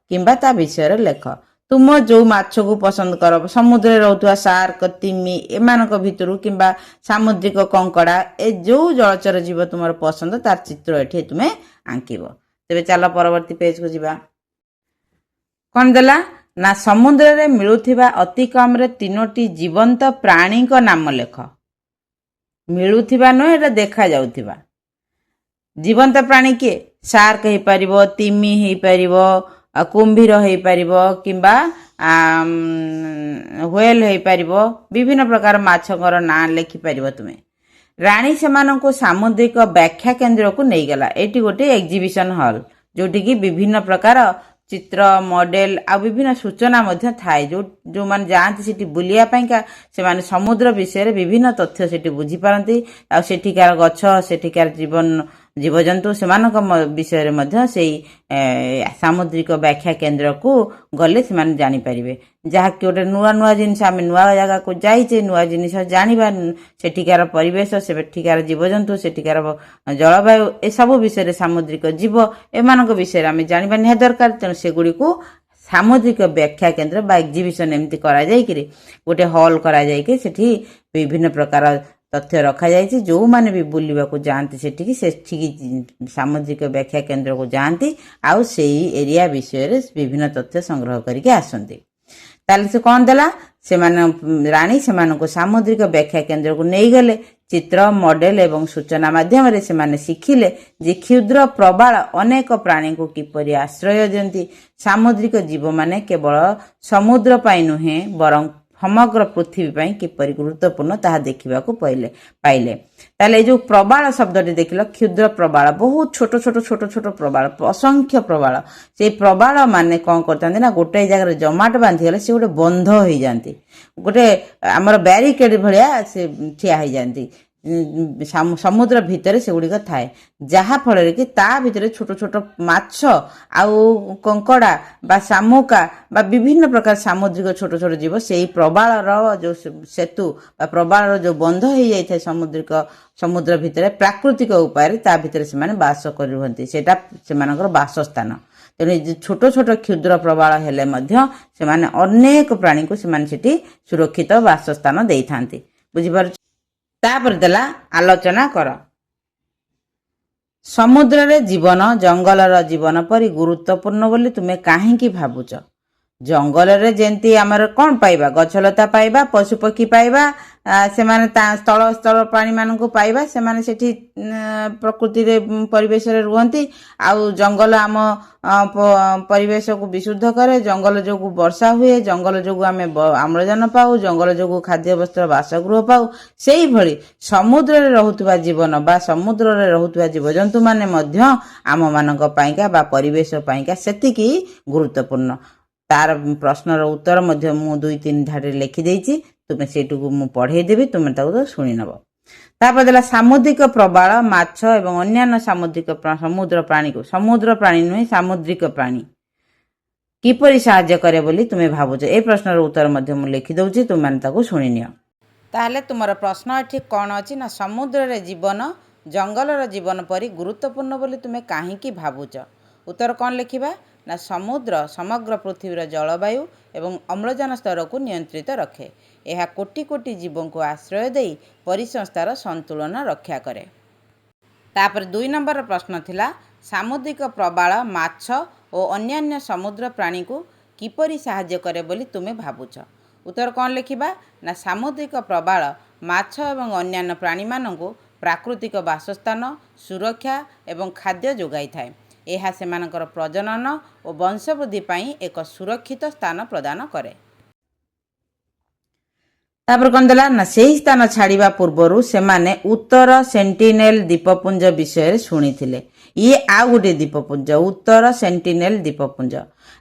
S1: କିମ୍ବା ତା ବିଷୟରେ ଲେଖ। ତୁମ ଯେଉଁ ମାଛକୁ ପସନ୍ଦ କର, ସମୁଦ୍ରରେ ରହୁଥିବା ସାର୍କ, ତିମି ଏମାନଙ୍କ ଭିତରୁ କିମ୍ବା ସାମୁଦ୍ରିକ କଙ୍କଡ଼ା, ଏ ଯେଉଁ ଜଳଚର ଜୀବ ତୁମର ପସନ୍ଦ ତାର ଚିତ୍ର ଏଠି ତୁମେ ଆଙ୍କିବ। ତେବେ ଚାଲ ପରବର୍ତ୍ତୀ ପେଜକୁ ଯିବା। କ'ଣ ଦେଲା ନା, ସମୁଦ୍ରରେ ମିଳୁଥିବା ଅତି କମ୍ରେ 3ଟି ଜୀବନ୍ତ ପ୍ରାଣୀଙ୍କ ନାମ ଲେଖ। ମିଳୁଥିବା ନୁହେଁ, ଏଟା ଦେଖାଯାଉଥିବା। ଜୀବନ୍ତ ପ୍ରାଣୀ କିଏ? ସାର୍କ ହେଇପାରିବ, ତିମି ହେଇପାରିବ, କୁମ୍ଭୀର ହେଇପାରିବ କିମ୍ବା ହ୍ୱେଲ୍ ହେଇପାରିବ। ବିଭିନ୍ନ ପ୍ରକାର ମାଛଙ୍କର ନାଁ ଲେଖିପାରିବ ତୁମେ। ରାଣୀ ସେମାନଙ୍କୁ ସାମୁଦ୍ରିକ ବ୍ୟାଖ୍ୟା କେନ୍ଦ୍ରକୁ ନେଇଗଲା। ଏଇଠି ଗୋଟେ ଏକ୍ଜିବିସନ୍ ହଲ୍, ଯେଉଁଠିକି ବିଭିନ୍ନ ପ୍ରକାର ଚିତ୍ର, ମଡେଲ ଆଉ ବିଭିନ୍ନ ସୂଚନା ମଧ୍ୟ ଥାଏ। ଯେଉଁମାନେ ଯାଆନ୍ତି ସେଠି ବୁଲିବା ପାଇଁକା ସେମାନେ ସମୁଦ୍ର ବିଷୟରେ ବିଭିନ୍ନ ତଥ୍ୟ ସେଠି ବୁଝିପାରନ୍ତି। ଆଉ ସେଠିକାର ଗଛ, ସେଠିକାର ଜୀବଜନ୍ତୁ ସେମାନଙ୍କ ବିଷୟରେ ମଧ୍ୟ ସେଇ ସାମୁଦ୍ରିକ ବ୍ୟାଖ୍ୟା କେନ୍ଦ୍ରକୁ ଗଲେ ସେମାନେ ଜାଣିପାରିବେ। ଯାହାକି ଗୋଟେ ନୂଆ ଜିନିଷ, ଆମେ ନୂଆ ଜାଗାକୁ ଯାଇଛେ, ନୂଆ ଜିନିଷ ଜାଣିବା, ସେଠିକାର ପରିବେଶ, ସେଠିକାର ଜୀବଜନ୍ତୁ, ସେଠିକାର ଜଳବାୟୁ ଏସବୁ ବିଷୟରେ, ସାମୁଦ୍ରିକ ଜୀବ ଏମାନଙ୍କ ବିଷୟରେ ଆମେ ଜାଣିବା ନିହାତି ଦରକାର। ତେଣୁ ସେଗୁଡ଼ିକୁ ସାମୁଦ୍ରିକ ବ୍ୟାଖ୍ୟା କେନ୍ଦ୍ର ବା ଏକ୍ଜିବିସନ୍ ଏମିତି କରାଯାଇକିରି ଗୋଟେ ହଲ୍ କରାଯାଇକି ସେଠି ବିଭିନ୍ନ ପ୍ରକାର ତଥ୍ୟ ରଖାଯାଇଛି। ଯେଉଁମାନେ ବି ବୁଲିବାକୁ ଯାଆନ୍ତି ସେଠିକି ସାମୁଦ୍ରିକ ବ୍ୟାଖ୍ୟା କେନ୍ଦ୍ରକୁ ଯାଆନ୍ତି ଆଉ ସେଇ ଏରିଆ ବିଷୟରେ ବିଭିନ୍ନ ତଥ୍ୟ ସଂଗ୍ରହ କରିକି ଆସନ୍ତି। ତାହେଲେ ସେ କ'ଣ ଦେଲା? ରାଣୀ ସେମାନଙ୍କୁ ସାମୁଦ୍ରିକ ବ୍ୟାଖ୍ୟା କେନ୍ଦ୍ରକୁ ନେଇଗଲେ। ଚିତ୍ର, ମଡେଲ ଏବଂ ସୂଚନା ମାଧ୍ୟମରେ ସେମାନେ ଶିଖିଲେ ଯେ କ୍ଷୁଦ୍ର ପ୍ରବାଳ ଅନେକ ପ୍ରାଣୀଙ୍କୁ କିପରି ଆଶ୍ରୟ ଦିଅନ୍ତି। ସାମୁଦ୍ରିକ ଜୀବମାନେ କେବଳ ସମୁଦ୍ର ପାଇଁ ନୁହେଁ ବରଂ ସମଗ୍ର ପୃଥିବୀ ପାଇଁ କିପରି ଗୁରୁତ୍ୱପୂର୍ଣ୍ଣ ତାହା ଦେଖିବାକୁ ପାଇଲେ। ତାହେଲେ ଏଇ ଯୋଉ ପ୍ରବାଳ ଶବ୍ଦଟି ଦେଖିଲ, କ୍ଷୁଦ୍ର ପ୍ରବାଳ, ବହୁତ ଛୋଟ ଛୋଟ ଛୋଟ ଛୋଟ ପ୍ରବାଳ, ଅସଂଖ୍ୟ ପ୍ରବାଳ। ସେଇ ପ୍ରବାଳ ମାନେ କଣ କରିଥାନ୍ତି ନା ଗୋଟାଏ ଜାଗାରେ ଜମାଟ ବାନ୍ଧିଗଲେ ସେ ଗୋଟେ ବନ୍ଧ ହେଇଯାନ୍ତି, ଗୋଟେ ଆମର ବ୍ୟାରିକେଡ୍ ଭଳିଆ ସେ ଠିଆ ହେଇଯାନ୍ତି। ସମୁଦ୍ର ଭିତରେ ସେଗୁଡ଼ିକ ଥାଏ, ଯାହା ଫଳରେ କି ତା ଭିତରେ ଛୋଟ ଛୋଟ ମାଛ ଆଉ କଙ୍କଡ଼ା ବା ଶାମୁକା ବା ବିଭିନ୍ନ ପ୍ରକାର ସାମୁଦ୍ରିକ ଛୋଟ ଛୋଟ ଜୀବ ସେଇ ପ୍ରବାଳର ଯେଉଁ ସେତୁ ବା ପ୍ରବାଳର ଯେଉଁ ବନ୍ଧ ହେଇଯାଇଥାଏ ସମୁଦ୍ର ଭିତରେ ପ୍ରାକୃତିକ ଉପାୟରେ ତା ଭିତରେ ସେମାନେ ବାସ କରି ରୁହନ୍ତି। ସେଇଟା ସେମାନଙ୍କର ବାସସ୍ଥାନ। ତେଣୁ ଛୋଟ ଛୋଟ କ୍ଷୁଦ୍ର ପ୍ରବାଳ ହେଲେ ମଧ୍ୟ ସେମାନେ ଅନେକ ପ୍ରାଣୀଙ୍କୁ ସେମାନେ ସେଠି ସୁରକ୍ଷିତ ବାସସ୍ଥାନ ଦେଇଥାନ୍ତି। ବୁଝିପାରୁଛ? ତାପରେ ଦେଲା ଆଲୋଚନା କର। ସମୁଦ୍ରରେ ଜୀବନ ଜଙ୍ଗଲର ଜୀବନ ପରି ଗୁରୁତ୍ୱପୂର୍ଣ୍ଣ ବୋଲି ତୁମେ କାହିଁକି ଭାବୁଛ? ଜଙ୍ଗଲରେ ଯେମିତି ଆମର କ'ଣ ପାଇବା? ଗଛଲତା ପାଇବା, ପଶୁପକ୍ଷୀ ପାଇବା, ସେମାନେ ସ୍ଥଳ ପ୍ରାଣୀମାନଙ୍କୁ ପାଇବା। ସେମାନେ ସେଠି ପ୍ରକୃତିରେ ପରିବେଶରେ ରୁହନ୍ତି। ଆଉ ଜଙ୍ଗଲ ଆମ ପରିବେଶକୁ ବିଶୁଦ୍ଧ କରେ। ଜଙ୍ଗଲ ଯୋଗୁଁ ବର୍ଷା ହୁଏ, ଜଙ୍ଗଲ ଯୋଗୁଁ ଆମେ ଅମ୍ଳଜାନ ପାଉ, ଜଙ୍ଗଲ ଯୋଗୁଁ ଖାଦ୍ୟ ବସ୍ତ୍ର ବାସଗୃହ ପାଉ। ସେଇଭଳି ସମୁଦ୍ରରେ ରହୁଥିବା ଜୀବନ ବା ସମୁଦ୍ରରେ ରହୁଥିବା ଜୀବଜନ୍ତୁମାନେ ମଧ୍ୟ ଆମମାନଙ୍କ ପାଇଁକା ବା ପରିବେଶ ପାଇଁକା ସେତିକି ଗୁରୁତ୍ୱପୂର୍ଣ୍ଣ। ତାର ପ୍ରଶ୍ନର ଉତ୍ତର ମଧ୍ୟ ମୁଁ 2-3 ଧାଡ଼ିରେ ଲେଖିଦେଇଛି। ତୁମେ ସେଇଟିକୁ ମୁଁ ପଢ଼େଇଦେବି, ତୁମେ ତାକୁ ଶୁଣି ନେବ। ତାପରେ ଦେଲା ସାମୁଦ୍ରିକ ପ୍ରବାଳ ମାଛ ଏବଂ ଅନ୍ୟାନ୍ୟ ସମୁଦ୍ର ପ୍ରାଣୀକୁ, ସମୁଦ୍ର ପ୍ରାଣୀ ନୁହେଁ ସାମୁଦ୍ରିକ ପ୍ରାଣୀ, କିପରି ସାହାଯ୍ୟ କରେ ବୋଲି ତୁମେ ଭାବୁଛ? ଏ ପ୍ରଶ୍ନର ଉତ୍ତର ମଧ୍ୟ ମୁଁ ଲେଖିଦେଉଛି, ତୁମେମାନେ ତାକୁ ଶୁଣିନିଅ। ତାହେଲେ ତୁମର ପ୍ରଶ୍ନ ଏଠି କ'ଣ ଅଛି ନା ସମୁଦ୍ରରେ ଜୀବନ ଜଙ୍ଗଲର ଜୀବନ ପରି ଗୁରୁତ୍ୱପୂର୍ଣ୍ଣ ବୋଲି ତୁମେ କାହିଁକି ଭାବୁଛ? ଉତ୍ତର କ'ଣ ଲେଖିବା ନା ସମୁଦ୍ର ସମଗ୍ର ପୃଥିବୀର ଜଳବାୟୁ ଏବଂ ଅମ୍ଳଜାନ ସ୍ତରକୁ ନିୟନ୍ତ୍ରିତ ରଖେ। ଏହା କୋଟି କୋଟି ଜୀବଙ୍କୁ ଆଶ୍ରୟ ଦେଇ ପରିସଂସ୍ଥାର ସନ୍ତୁଳନ ରକ୍ଷା କରେ। ତାପରେ 2 ନମ୍ବରର ପ୍ରଶ୍ନ ଥିଲା ସାମୁଦ୍ରିକ ପ୍ରବାଳ ମାଛ ଓ ଅନ୍ୟାନ୍ୟ ସମୁଦ୍ର ପ୍ରାଣୀକୁ କିପରି ସାହାଯ୍ୟ କରେ ବୋଲି ତୁମେ ଭାବୁଛ? ଉତ୍ତର କ'ଣ ଲେଖିବା ନା ସାମୁଦ୍ରିକ ପ୍ରବାଳ ମାଛ ଏବଂ ଅନ୍ୟାନ୍ୟ ପ୍ରାଣୀମାନଙ୍କୁ ପ୍ରାକୃତିକ ବାସସ୍ଥାନ, ସୁରକ୍ଷା ଏବଂ ଖାଦ୍ୟ ଯୋଗାଇଥାଏ। ଏହା ସେମାନଙ୍କର ପ୍ରଜନନ ଓ ବଂଶବୃଦ୍ଧି ପାଇଁ ଏକ ସୁରକ୍ଷିତ ସ୍ଥାନ ପ୍ରଦାନ କରେ। ତାପରେ କ'ଣ ଦେଲା ନା ସେହି ସ୍ଥାନ ଛାଡ଼ିବା ପୂର୍ବରୁ ସେମାନେ ଉତ୍ତର ସେଣ୍ଟିନେଲ ଦ୍ୱୀପପୁଞ୍ଜ ବିଷୟରେ ଶୁଣିଥିଲେ। ଇଏ ଆଉ ଗୋଟିଏ ଦ୍ୱୀପପୁଞ୍ଜ, ଉତ୍ତର ସେଣ୍ଟିନେଲ ଦ୍ୱୀପପୁଞ୍ଜ।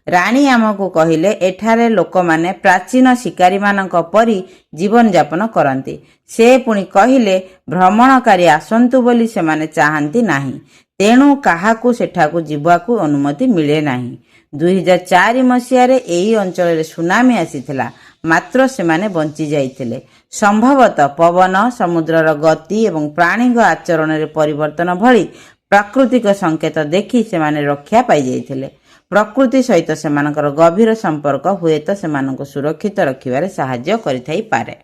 S1: ରାଣୀ ଆମକୁ କହିଲେ ଏଠାରେ ଲୋକମାନେ ପ୍ରାଚୀନ ଶିକାରୀମାନଙ୍କ ପରି ଜୀବନଯାପନ କରନ୍ତି। ସେ ପୁଣି କହିଲେ ଭ୍ରମଣକାରୀ ଆସନ୍ତୁ ବୋଲି ସେମାନେ ଚାହାନ୍ତି ନାହିଁ, ତେଣୁ କାହାକୁ ସେଠାକୁ ଯିବାକୁ ଅନୁମତି ମିଳେ ନାହିଁ। 2004 ମସିହାରେ ଏହି ଅଞ୍ଚଳରେ ସୁନାମି ଆସିଥିଲା, ମାତ୍ର ସେମାନେ ବଞ୍ଚି ଯାଇଥିଲେ। ସମ୍ଭବତଃ ପବନ, ସମୁଦ୍ରର ଗତି ଏବଂ ପ୍ରାଣୀଙ୍କ ଆଚରଣରେ ପରିବର୍ତ୍ତନ ଭଳି ପ୍ରାକୃତିକ ସଂକେତ ଦେଖି ସେମାନେ ରକ୍ଷା ପାଇଯାଇଥିଲେ। ପ୍ରକୃତି ସହିତ ସେମାନଙ୍କର ଗଭୀର ସମ୍ପର୍କ ହୁଏତ ସେମାନଙ୍କୁ ସୁରକ୍ଷିତ ରଖିବାରେ ସାହାଯ୍ୟ କରିଥାଇପାରେ।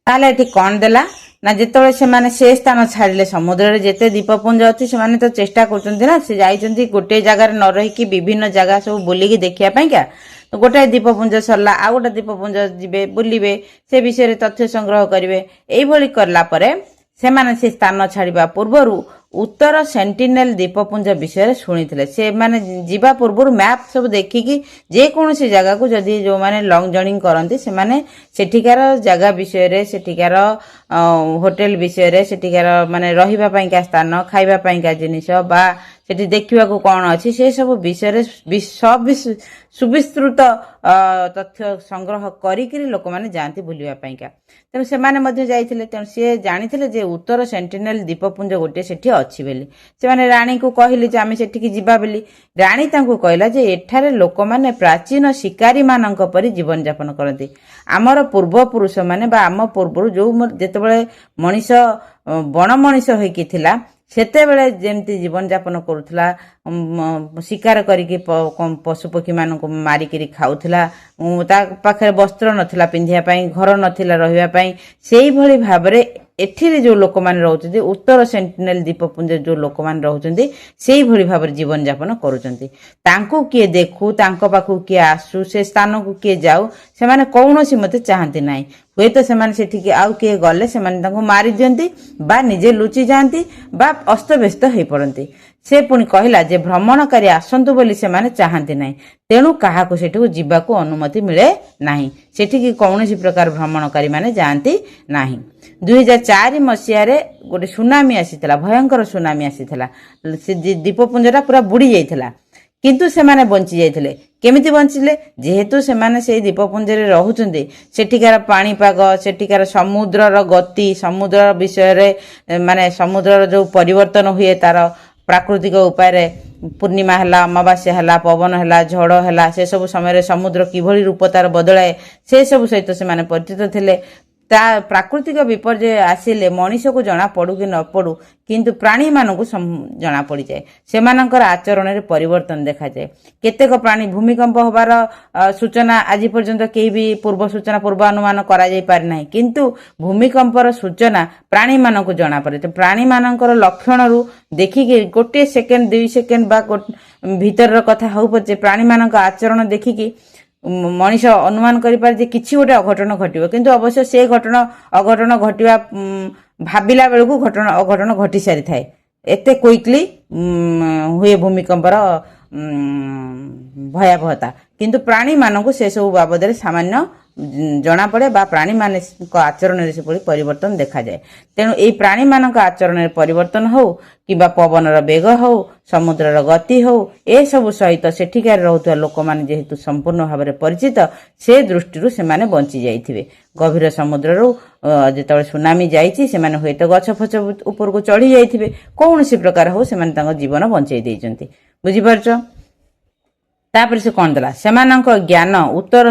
S1: ତାହେଲେ ଏଠି କ'ଣ ଦେଲା ନା ଯେତେବେଳେ ସେମାନେ ସେ ସ୍ଥାନ ଛାଡ଼ିଲେ, ସମୁଦ୍ରରେ ଯେତେ ଦ୍ୱୀପପୁଞ୍ଜ ଅଛି ସେମାନେ ତ ଚେଷ୍ଟା କରୁଛନ୍ତି ନା, ସେ ଯାଇଛନ୍ତି ଗୋଟେ ଜାଗାରେ ନ ରହିକି ବିଭିନ୍ନ ଜାଗା ସବୁ ବୁଲିକି ଦେଖିବା ପାଇଁକା। ଗୋଟାଏ ଦ୍ୱୀପପୁଞ୍ଜ ସରିଲା, ଆଉ ଗୋଟେ ଦ୍ୱୀପପୁଞ୍ଜ ଯିବେ, ବୁଲିବେ, ସେ ବିଷୟରେ ତଥ୍ୟ ସଂଗ୍ରହ କରିବେ। ଏଇଭଳି କଲା ପରେ ସେମାନେ ସେ ସ୍ଥାନ ଛାଡ଼ିବା ପୂର୍ବରୁ ଉତ୍ତର ସେଣ୍ଟିନେଲ ଦ୍ୱୀପପୁଞ୍ଜ ବିଷୟରେ ଶୁଣିଥିଲେ। ସେମାନେ ଯିବା ପୂର୍ବରୁ ମ୍ୟାପ୍ ସବୁ ଦେଖିକି ଯେକୌଣସି ଜାଗାକୁ ଯଦି ଯେଉଁମାନେ ଲଙ୍ଗ ଜର୍ଣ୍ଣିଂ କରନ୍ତି ସେମାନେ ସେଠିକାର ଜାଗା ବିଷୟରେ, ସେଠିକାର ହୋଟେଲ ବିଷୟରେ, ସେଠିକାର ମାନେ ରହିବା ପାଇଁକା ସ୍ଥାନ, ଖାଇବା ପାଇଁକା ଜିନିଷ ବା ସେଠି ଦେଖିବାକୁ କ'ଣ ଅଛି ସେସବୁ ବିଷୟରେ ସୁବିସ୍ତୃତ ତଥ୍ୟ ସଂଗ୍ରହ କରିକିରି ଲୋକମାନେ ଯାଆନ୍ତି ବୁଲିବା ପାଇଁକା। ତେଣୁ ସେମାନେ ମଧ୍ୟ ଯାଇଥିଲେ। ତେଣୁ ସିଏ ଜାଣିଥିଲେ ଯେ ଉତ୍ତର ସେଣ୍ଟିନେଲ ଦ୍ୱୀପପୁଞ୍ଜ ଗୋଟିଏ ସେଠି ଅଛି ବୋଲି। ସେମାନେ ରାଣୀଙ୍କୁ କହିଲେ ଯେ ଆମେ ସେଠିକି ଯିବା ବୋଲି। ରାଣୀ ତାଙ୍କୁ କହିଲା ଯେ ଏଠାରେ ଲୋକମାନେ ପ୍ରାଚୀନ ଶିକାରୀମାନଙ୍କ ପରି ଜୀବନଯାପନ କରନ୍ତି। ଆମର ପୂର୍ବପୁରୁଷମାନେ ବା ଆମ ପୂର୍ବରୁ ଯେତେବେଳେ ମଣିଷ ବଣ ମଣିଷ ହୋଇକି ଥିଲା ସେତେବେଳେ ଯେମିତି ଜୀବନଯାପନ କରୁଥିଲା, ଶିକାର କରିକି ପଶୁପକ୍ଷୀମାନଙ୍କୁ ମାରିକିରି ଖାଉଥିଲା, ତା ପାଖରେ ବସ୍ତ୍ର ନଥିଲା ପିନ୍ଧିବା ପାଇଁ, ଘର ନଥିଲା ରହିବା ପାଇଁ, ସେଇଭଳି ଭାବରେ ଏଠିରେ ଯେଉଁ ଲୋକମାନେ ରହୁଛନ୍ତି ଉତ୍ତର ସେଣ୍ଟିନେଲ ଦ୍ୱୀପପୁଞ୍ଜରେ ଯେଉଁ ଲୋକମାନେ ରହୁଛନ୍ତି ସେଇଭଳି ଭାବରେ ଜୀବନଯାପନ କରୁଛନ୍ତି। ତାଙ୍କୁ କିଏ ଦେଖୁ, ତାଙ୍କ ପାଖକୁ କିଏ ଆସୁ, ସେ ସ୍ଥାନକୁ କିଏ ଯାଉ, ସେମାନେ କୌଣସି ମତେ ଚାହାନ୍ତି ନାହିଁ। ହୁଏତ ସେମାନେ ସେଠିକି ଆଉ କିଏ ଗଲେ ସେମାନେ ତାଙ୍କୁ ମାରିଦିଅନ୍ତି ବା ନିଜେ ଲୁଚି ଯାଆନ୍ତି ବା ଅସ୍ତବ୍ୟସ୍ତ ହୋଇପଡ଼ନ୍ତି। ସେ ପୁଣି କହିଲା ଯେ ଭ୍ରମଣକାରୀ ଆସନ୍ତୁ ବୋଲି ସେମାନେ ଚାହାନ୍ତି ନାହିଁ, ତେଣୁ କାହାକୁ ସେଠିକୁ ଯିବାକୁ ଅନୁମତି ମିଳେ ନାହିଁ। ସେଠିକି କୌଣସି ପ୍ରକାର ଭ୍ରମଣକାରୀ ମାନେ ଯାଆନ୍ତି ନାହିଁ। 2004 ମସିହାରେ ଗୋଟେ ସୁନାମି ଆସିଥିଲା, ଭୟଙ୍କର ସୁନାମି ଆସିଥିଲା। ସେ ଦ୍ୱୀପପୁଞ୍ଜଟା ପୁରା ବୁଡ଼ି ଯାଇଥିଲା, କିନ୍ତୁ ସେମାନେ ବଞ୍ଚି ଯାଇଥିଲେ। କେମିତି ବଞ୍ଚିଲେ? ଯେହେତୁ ସେମାନେ ସେଇ ଦ୍ୱୀପପୁଞ୍ଜରେ ରହୁଛନ୍ତି, ସେଠିକାର ପାଣିପାଗ, ସେଠିକାର ସମୁଦ୍ରର ଗତି, ସମୁଦ୍ର ବିଷୟରେ ମାନେ ସମୁଦ୍ରର ଯେଉଁ ପରିବର୍ତ୍ତନ ହୁଏ ତାର ପ୍ରାକୃତିକ ଉପାୟରେ, ପୂର୍ଣ୍ଣିମା ହେଲା, ଅମାବାସ୍ୟା ହେଲା, ପବନ ହେଲା, ଝଡ଼ ହେଲା, ସେସବୁ ସମୟରେ ସମୁଦ୍ର କିଭଳି ରୂପ ତାର ବଦଳାଏ ସେସବୁ ସହିତ ସେମାନେ ପରିଚିତ ଥିଲେ। ତା ପ୍ରାକୃତିକ ବିପର୍ଯ୍ୟୟ ଆସିଲେ ମଣିଷକୁ ଜଣା ପଡ଼ୁ କି ନ ପଡ଼ୁ, କିନ୍ତୁ ପ୍ରାଣୀମାନଙ୍କୁ ଜଣା ପଡ଼ିଯାଏ। ସେମାନଙ୍କର ଆଚରଣରେ ପରିବର୍ତ୍ତନ ଦେଖାଯାଏ। କେତେକ ପ୍ରାଣୀ ଭୂମିକମ୍ପ ହେବାର ସୂଚନା ଆଜି ପର୍ଯ୍ୟନ୍ତ କେହି ବି ପୂର୍ବ ସୂଚନା ପୂର୍ବାନୁମାନ କରାଯାଇ ପାରିନାହିଁ, କିନ୍ତୁ ଭୂମିକମ୍ପର ସୂଚନା ପ୍ରାଣୀମାନଙ୍କୁ ଜଣାପଡ଼େ। ତ ପ୍ରାଣୀମାନଙ୍କର ଲକ୍ଷଣରୁ ଦେଖିକି ଗୋଟିଏ ସେକେଣ୍ଡ 2 ସେକେଣ୍ଡ ବା ଭିତରର କଥା ହେଉ ପଛେ ପ୍ରାଣୀମାନଙ୍କ ଆଚରଣ ଦେଖିକି ମଣିଷ ଅନୁମାନ କରିପାରେ ଯେ କିଛି ଗୋଟେ ଅଘଟଣ ଘଟିବ, କିନ୍ତୁ ଅବଶ୍ୟ ସେ ଅଘଟଣ ଘଟିବା ଭାବିଲା ବେଳକୁ ଅଘଟଣ ଘଟି ସାରିଥାଏ। ଏତେ କ୍ୱିକଲି ହୁଏ ଭୂମିକମ୍ପର ଭୟାବହତା, କିନ୍ତୁ ପ୍ରାଣୀମାନଙ୍କୁ ସେସବୁ ବାବଦରେ ସାମାନ୍ୟ ଜଣାପଡ଼େ ବା ପ୍ରାଣୀମାନଙ୍କ ଆଚରଣରେ ସେଭଳି ପରିବର୍ତ୍ତନ ଦେଖାଯାଏ। ତେଣୁ ଏହି ପ୍ରାଣୀମାନଙ୍କ ଆଚରଣରେ ପରିବର୍ତ୍ତନ ହେଉ କିମ୍ବା ପବନର ବେଗ ହେଉ, ସମୁଦ୍ରର ଗତି ହେଉ, ଏସବୁ ସହିତ ସେଠିକାର ରହୁଥିବା ଲୋକମାନେ ଯେହେତୁ ସମ୍ପୂର୍ଣ୍ଣ ଭାବରେ ପରିଚିତ, ସେ ଦୃଷ୍ଟିରୁ ସେମାନେ ବଞ୍ଚି ଯାଇଥିବେ। ଗଭୀର ସମୁଦ୍ରରୁ ଯେତେବେଳେ ସୁନାମି ଯାଇଛି ସେମାନେ ହୁଏତ ଗଛ ଫଛ ଉପରକୁ ଚଢ଼ି ଯାଇଥିବେ, କୌଣସି ପ୍ରକାର ହେଉ ସେମାନେ ତାଙ୍କ ଜୀବନ ବଞ୍ଚାଇ ଦେଇଛନ୍ତି। ବୁଝିପାରୁଛ? ତାପରେ ସେ କ'ଣ ଦେଲା? ସେମାନଙ୍କ ଜ୍ଞାନ ଉତ୍ତର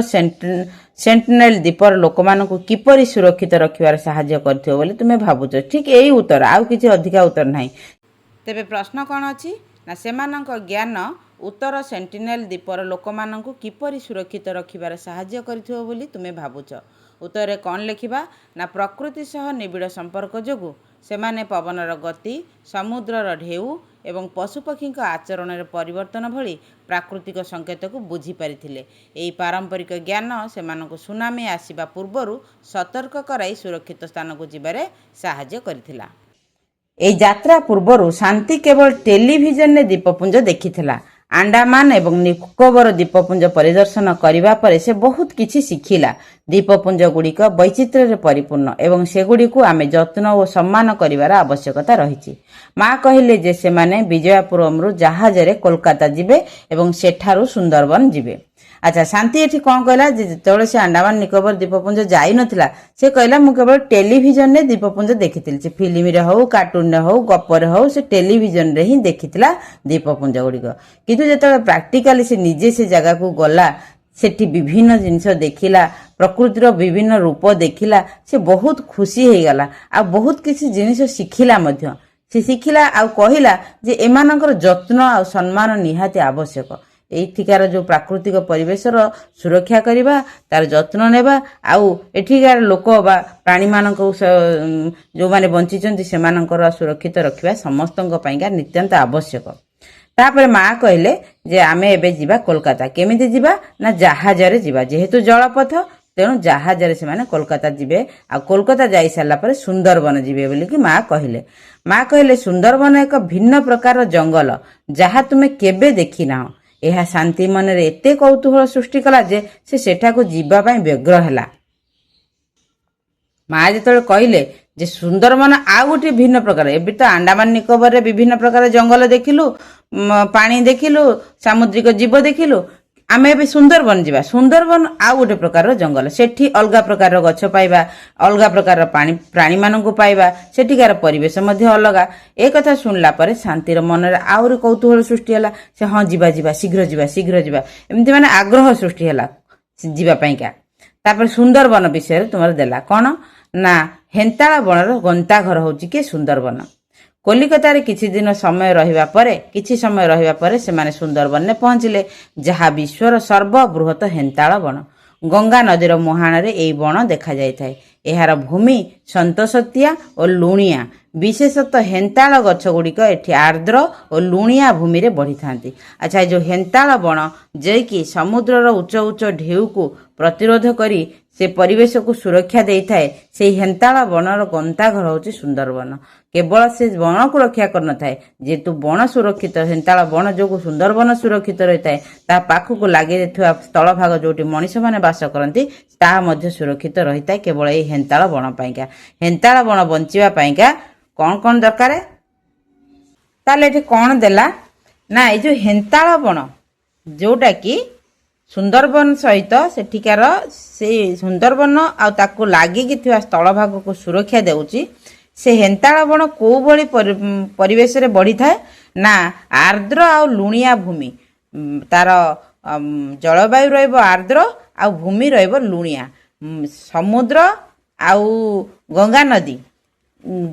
S1: ସେଣ୍ଟିନେଲ ଦ୍ୱୀପର ଲୋକମାନଙ୍କୁ କିପରି ସୁରକ୍ଷିତ ରଖିବାରେ ସାହାଯ୍ୟ କରିଥିବ ବୋଲି ତୁମେ ଭାବୁଛ? ଠିକ୍ ଏଇ ଉତ୍ତର, ଆଉ କିଛି ଅଧିକା ଉତ୍ତର ନାହିଁ। ତେବେ ପ୍ରଶ୍ନ କ'ଣ ଅଛି ନା ସେମାନଙ୍କ ଜ୍ଞାନ ଉତ୍ତର ସେଣ୍ଟିନେଲ ଦ୍ୱୀପର ଲୋକମାନଙ୍କୁ କିପରି ସୁରକ୍ଷିତ ରଖିବାରେ ସାହାଯ୍ୟ କରିଥିବ ବୋଲି ତୁମେ ଭାବୁଛ? ଉତ୍ତରରେ କ'ଣ ଲେଖିବା ନା ପ୍ରକୃତି ସହ ନିବିଡ଼ ସମ୍ପର୍କ ଯୋଗୁଁ ସେମାନେ ପବନର ଗତି, ସମୁଦ୍ରର ଢେଉ ଏବଂ ପଶୁପକ୍ଷୀଙ୍କ ଆଚରଣରେ ପରିବର୍ତ୍ତନ ଭଳି ପ୍ରାକୃତିକ ସଂକେତକୁ ବୁଝିପାରିଥିଲେ। ଏହି ପାରମ୍ପରିକ ଜ୍ଞାନ ସେମାନଙ୍କୁ ସୁନାମି ଆସିବା ପୂର୍ବରୁ ସତର୍କ କରାଇ ସୁରକ୍ଷିତ ସ୍ଥାନକୁ ଯିବାରେ ସାହାଯ୍ୟ କରିଥିଲା। ଏହି ଯାତ୍ରା ପୂର୍ବରୁ ଶାନ୍ତି କେବଳ ଟେଲିଭିଜନରେ ଦ୍ୱୀପପୁଞ୍ଜ ଦେଖିଥିଲା। ଆଣ୍ଡାମାନ ଏବଂ ନିକୋବର ଦ୍ୱୀପପୁଞ୍ଜ ପରିଦର୍ଶନ କରିବା ପରେ ସେ ବହୁତ କିଛି ଶିଖିଲା। ଦ୍ୱୀପପୁଞ୍ଜ ଗୁଡ଼ିକ ବୈଚିତ୍ର୍ୟରେ ପରିପୂର୍ଣ୍ଣ ଏବଂ ସେଗୁଡ଼ିକୁ ଆମେ ଯତ୍ନ ଓ ସମ୍ମାନ କରିବାର ଆବଶ୍ୟକତା ରହିଛି। ମା କହିଲେ ଯେ ସେମାନେ ବିଜୟପୁରମରୁ ଜାହାଜରେ କୋଲକାତା ଯିବେ ଏବଂ ସେଠାରୁ ସୁନ୍ଦରବନ ଯିବେ। ଆଚ୍ଛା, ଶାନ୍ତି ଏଠି କ'ଣ କହିଲା ଯେ ଯେତେବେଳେ ସେ ଆଣ୍ଡାମାନ ନିକୋବର ଦ୍ୱୀପପୁଞ୍ଜ ଯାଇନଥିଲା ସେ କହିଲା ମୁଁ କେବଳ ଟେଲିଭିଜନରେ ଦ୍ୱୀପପୁଞ୍ଜ ଦେଖିଥିଲି। ସେ ଫିଲ୍ମରେ ହେଉ, କାର୍ଟୁନରେ ହେଉ, ଗପରେ ହେଉ, ସେ ଟେଲିଭିଜନରେ ହିଁ ଦେଖିଥିଲା ଦ୍ୱୀପପୁଞ୍ଜ ଗୁଡ଼ିକ। କିନ୍ତୁ ଯେତେବେଳେ ପ୍ରାକ୍ଟିକାଲି ସେ ନିଜେ ସେ ଜାଗାକୁ ଗଲା, ସେଠି ବିଭିନ୍ନ ଜିନିଷ ଦେଖିଲା, ପ୍ରକୃତିର ବିଭିନ୍ନ ରୂପ ଦେଖିଲା, ସେ ବହୁତ ଖୁସି ହେଇଗଲା ଆଉ ବହୁତ କିଛି ଜିନିଷ ଶିଖିଲା ମଧ୍ୟ। ସେ ଶିଖିଲା ଆଉ କହିଲା ଯେ ଏମାନଙ୍କର ଯତ୍ନ ଆଉ ସମ୍ମାନ ନିହାତି ଆବଶ୍ୟକ। ଏଠିକାର ଯେଉଁ ପ୍ରାକୃତିକ ପରିବେଶର ସୁରକ୍ଷା କରିବା, ତାର ଯତ୍ନ ନେବା ଆଉ ଏଠିକାର ଲୋକ ବା ପ୍ରାଣୀମାନଙ୍କୁ ଯେଉଁମାନେ ବଞ୍ଚିଛନ୍ତି ସେମାନଙ୍କର ସୁରକ୍ଷିତ ରଖିବା ସମସ୍ତଙ୍କ ପାଇଁକା ନିତ୍ୟାନ୍ତ ଆବଶ୍ୟକ। ତାପରେ ମା କହିଲେ ଯେ ଆମେ ଏବେ ଯିବା କୋଲକାତା। କେମିତି ଯିବା ନା ଜାହାଜରେ ଯିବା, ଯେହେତୁ ଜଳପଥ ତେଣୁ ଜାହାଜରେ ସେମାନେ କୋଲକାତା ଯିବେ ଆଉ କୋଲକାତା ଯାଇସାରିଲା ପରେ ସୁନ୍ଦରବନ ଯିବେ ବୋଲିକି ମା କହିଲେ। ମା କହିଲେ ସୁନ୍ଦରବନ ଏକ ଭିନ୍ନ ପ୍ରକାରର ଜଙ୍ଗଲ ଯାହା ତୁମେ କେବେ ଦେଖିନାହ। ଏହା ଶାନ୍ତି ମନରେ ଏତେ କୌତୂହଳ ସୃଷ୍ଟି କଲା ଯେ ସେ ସେଠାକୁ ଯିବା ପାଇଁ ବ୍ୟଗ୍ର ହେଲା। ମା ଯେତେବେଳେ କହିଲେ ଯେ ସୁନ୍ଦରବନ ଆଉ ଗୋଟେ ଭିନ୍ନ ପ୍ରକାର, ଏବେ ତ ଆଣ୍ଡାମାନ ନିକୋବରରେ ବିଭିନ୍ନ ପ୍ରକାର ଜଙ୍ଗଲ ଦେଖିଲୁ, ପାଣି ଦେଖିଲୁ, ସାମୁଦ୍ରିକ ଜୀବ ଦେଖିଲୁ, ଆମେ ଏବେ ସୁନ୍ଦରବନ ଯିବା। ସୁନ୍ଦରବନ ଆଉ ଗୋଟେ ପ୍ରକାରର ଜଙ୍ଗଲ, ସେଠି ଅଲଗା ପ୍ରକାରର ଗଛ ପାଇବା, ଅଲଗା ପ୍ରକାରର ପ୍ରାଣୀମାନଙ୍କୁ ପାଇବା, ସେଠିକାର ପରିବେଶ ମଧ୍ୟ ଅଲଗା। ଏ କଥା ଶୁଣିଲା ପରେ ଶାନ୍ତିର ମନରେ ଆହୁରି କୌତୂହଳ ସୃଷ୍ଟି ହେଲା। ସେ ହଁ ଯିବା ଯିବା ଶୀଘ୍ର ଯିବା ଶୀଘ୍ର ଯିବା ଏମିତି ମାନେ ଆଗ୍ରହ ସୃଷ୍ଟି ହେଲା ଯିବା ପାଇଁକା। ତାପରେ ସୁନ୍ଦରବନ ବିଷୟରେ ତୁମର ଦେଲା କ'ଣ ନା ହେନ୍ତାଳ ବଣର ଗନ୍ତାଘର ହେଉଛି କି ସୁନ୍ଦରବନ। କଲିକତାରେ କିଛି ସମୟ ରହିବା ପରେ ସେମାନେ ସୁନ୍ଦରବନରେ ପହଞ୍ଚିଲେ, ଯାହା ବିଶ୍ୱର ସର୍ବବୃହତ ହେନ୍ତାଳ ବଣ। ଗଙ୍ଗା ନଦୀର ମୁହାଣରେ ଏହି ବଣ ଦେଖାଯାଇଥାଏ। ଏହାର ଭୂମି ସନ୍ତସନ୍ତିଆ ଓ ଲୁଣିଆ। ବିଶେଷତଃ ହେନ୍ତାଳ ଗଛଗୁଡ଼ିକ ଏଠି ଆର୍ଦ୍ର ଓ ଲୁଣିଆ ଭୂମିରେ ବଢ଼ିଥାନ୍ତି। ଆଚ୍ଛା, ଏ ଯେଉଁ ହେନ୍ତାଳ ବଣ ଯିଏକି ସମୁଦ୍ରର ଉଚ୍ଚ ଉଚ୍ଚ ଢେଉକୁ ପ୍ରତିରୋଧ କରି ସେ ପରିବେଶକୁ ସୁରକ୍ଷା ଦେଇଥାଏ, ସେହି ହେନ୍ତାଳ ବଣର ଗନ୍ତାଘର ହେଉଛି ସୁନ୍ଦରବନ। କେବଳ ସେ ବଣକୁ ରକ୍ଷା କରିନଥାଏ, ଯେହେତୁ ବଣ ସୁରକ୍ଷିତ, ହେନ୍ତାଳ ବଣ ଯୋଗୁଁ ସୁନ୍ଦରବନ ସୁରକ୍ଷିତ ରହିଥାଏ, ତା ପାଖକୁ ଲାଗିଥିବା ସ୍ଥଳଭାଗ ଯେଉଁଠି ମଣିଷମାନେ ବାସ କରନ୍ତି ତାହା ମଧ୍ୟ ସୁରକ୍ଷିତ ରହିଥାଏ କେବଳ ଏହି ହେନ୍ତାଳ ବଣ ପାଇଁକା। ହେନ୍ତାଳ ବଣ ବଞ୍ଚିବା ପାଇଁକା କ'ଣ କ'ଣ ଦରକାର? ତାହେଲେ ଏଠି କ'ଣ ଦେଲା ନା ଏଇ ଯେଉଁ ହେନ୍ତାଳ ବଣ ଯେଉଁଟାକି ସୁନ୍ଦରବନ ସହିତ ସେଠିକାର ସେଇ ସୁନ୍ଦରବନ ଆଉ ତାକୁ ଲାଗିକି ଥିବା ସ୍ଥଳଭାଗକୁ ସୁରକ୍ଷା ଦେଉଛି। ସେ ହେନ୍ତାଳ ବଣ କେଉଁଭଳି ପରିବେଶରେ ବଢ଼ିଥାଏ ନା ଆର୍ଦ୍ର ଆଉ ଲୁଣିଆ ଭୂମି, ତାର ଜଳବାୟୁ ରହିବ ଆର୍ଦ୍ର ଆଉ ଭୂମି ରହିବ ଲୁଣିଆ। ସମୁଦ୍ର ଆଉ ଗଙ୍ଗା ନଦୀ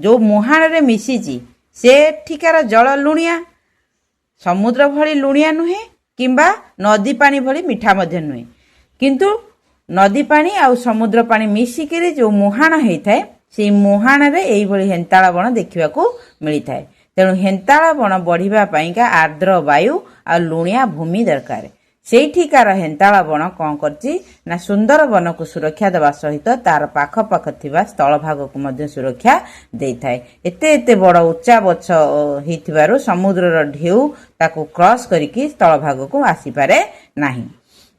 S1: ଯେଉଁ ମୁହାଣରେ ମିଶିଛି ସେଠିକାର ଜଳ ଲୁଣିଆ, ସମୁଦ୍ର ଭଳି ଲୁଣିଆ ନୁହେଁ କିମ୍ବା ନଦୀ ପାଣି ଭଳି ମିଠା ମଧ୍ୟ ନୁହେଁ। କିନ୍ତୁ ନଦୀ ପାଣି ଆଉ ସମୁଦ୍ର ପାଣି ମିଶିକିରି ଯେଉଁ ମୁହାଣ ହେଇଥାଏ ସେଇ ମୁହାଣରେ ଏଇଭଳି ହେନ୍ତାଳ ବଣ ଦେଖିବାକୁ ମିଳିଥାଏ। ତେଣୁ ହେନ୍ତାଳ ବଣ ବଢ଼ିବା ପାଇଁକା ଆର୍ଦ୍ର ବାୟୁ ଆଉ ଲୁଣିଆ ଭୂମି ଦରକାର। ସେଇଠିକାର ହେନ୍ତାଳ ବଣ କ'ଣ କରିଛି ନା ସୁନ୍ଦରବନକୁ ସୁରକ୍ଷା ଦେବା ସହିତ ତାର ପାଖପାଖ ଥିବା ସ୍ଥଳଭାଗକୁ ମଧ୍ୟ ସୁରକ୍ଷା ଦେଇଥାଏ। ଏତେ ଏତେ ବଡ଼ ଉଚ୍ଚା ଗଛ ହେଇଥିବାରୁ ସମୁଦ୍ରର ଢେଉ ତାକୁ କ୍ରସ୍ କରିକି ସ୍ଥଳଭାଗକୁ ଆସିପାରେ ନାହିଁ।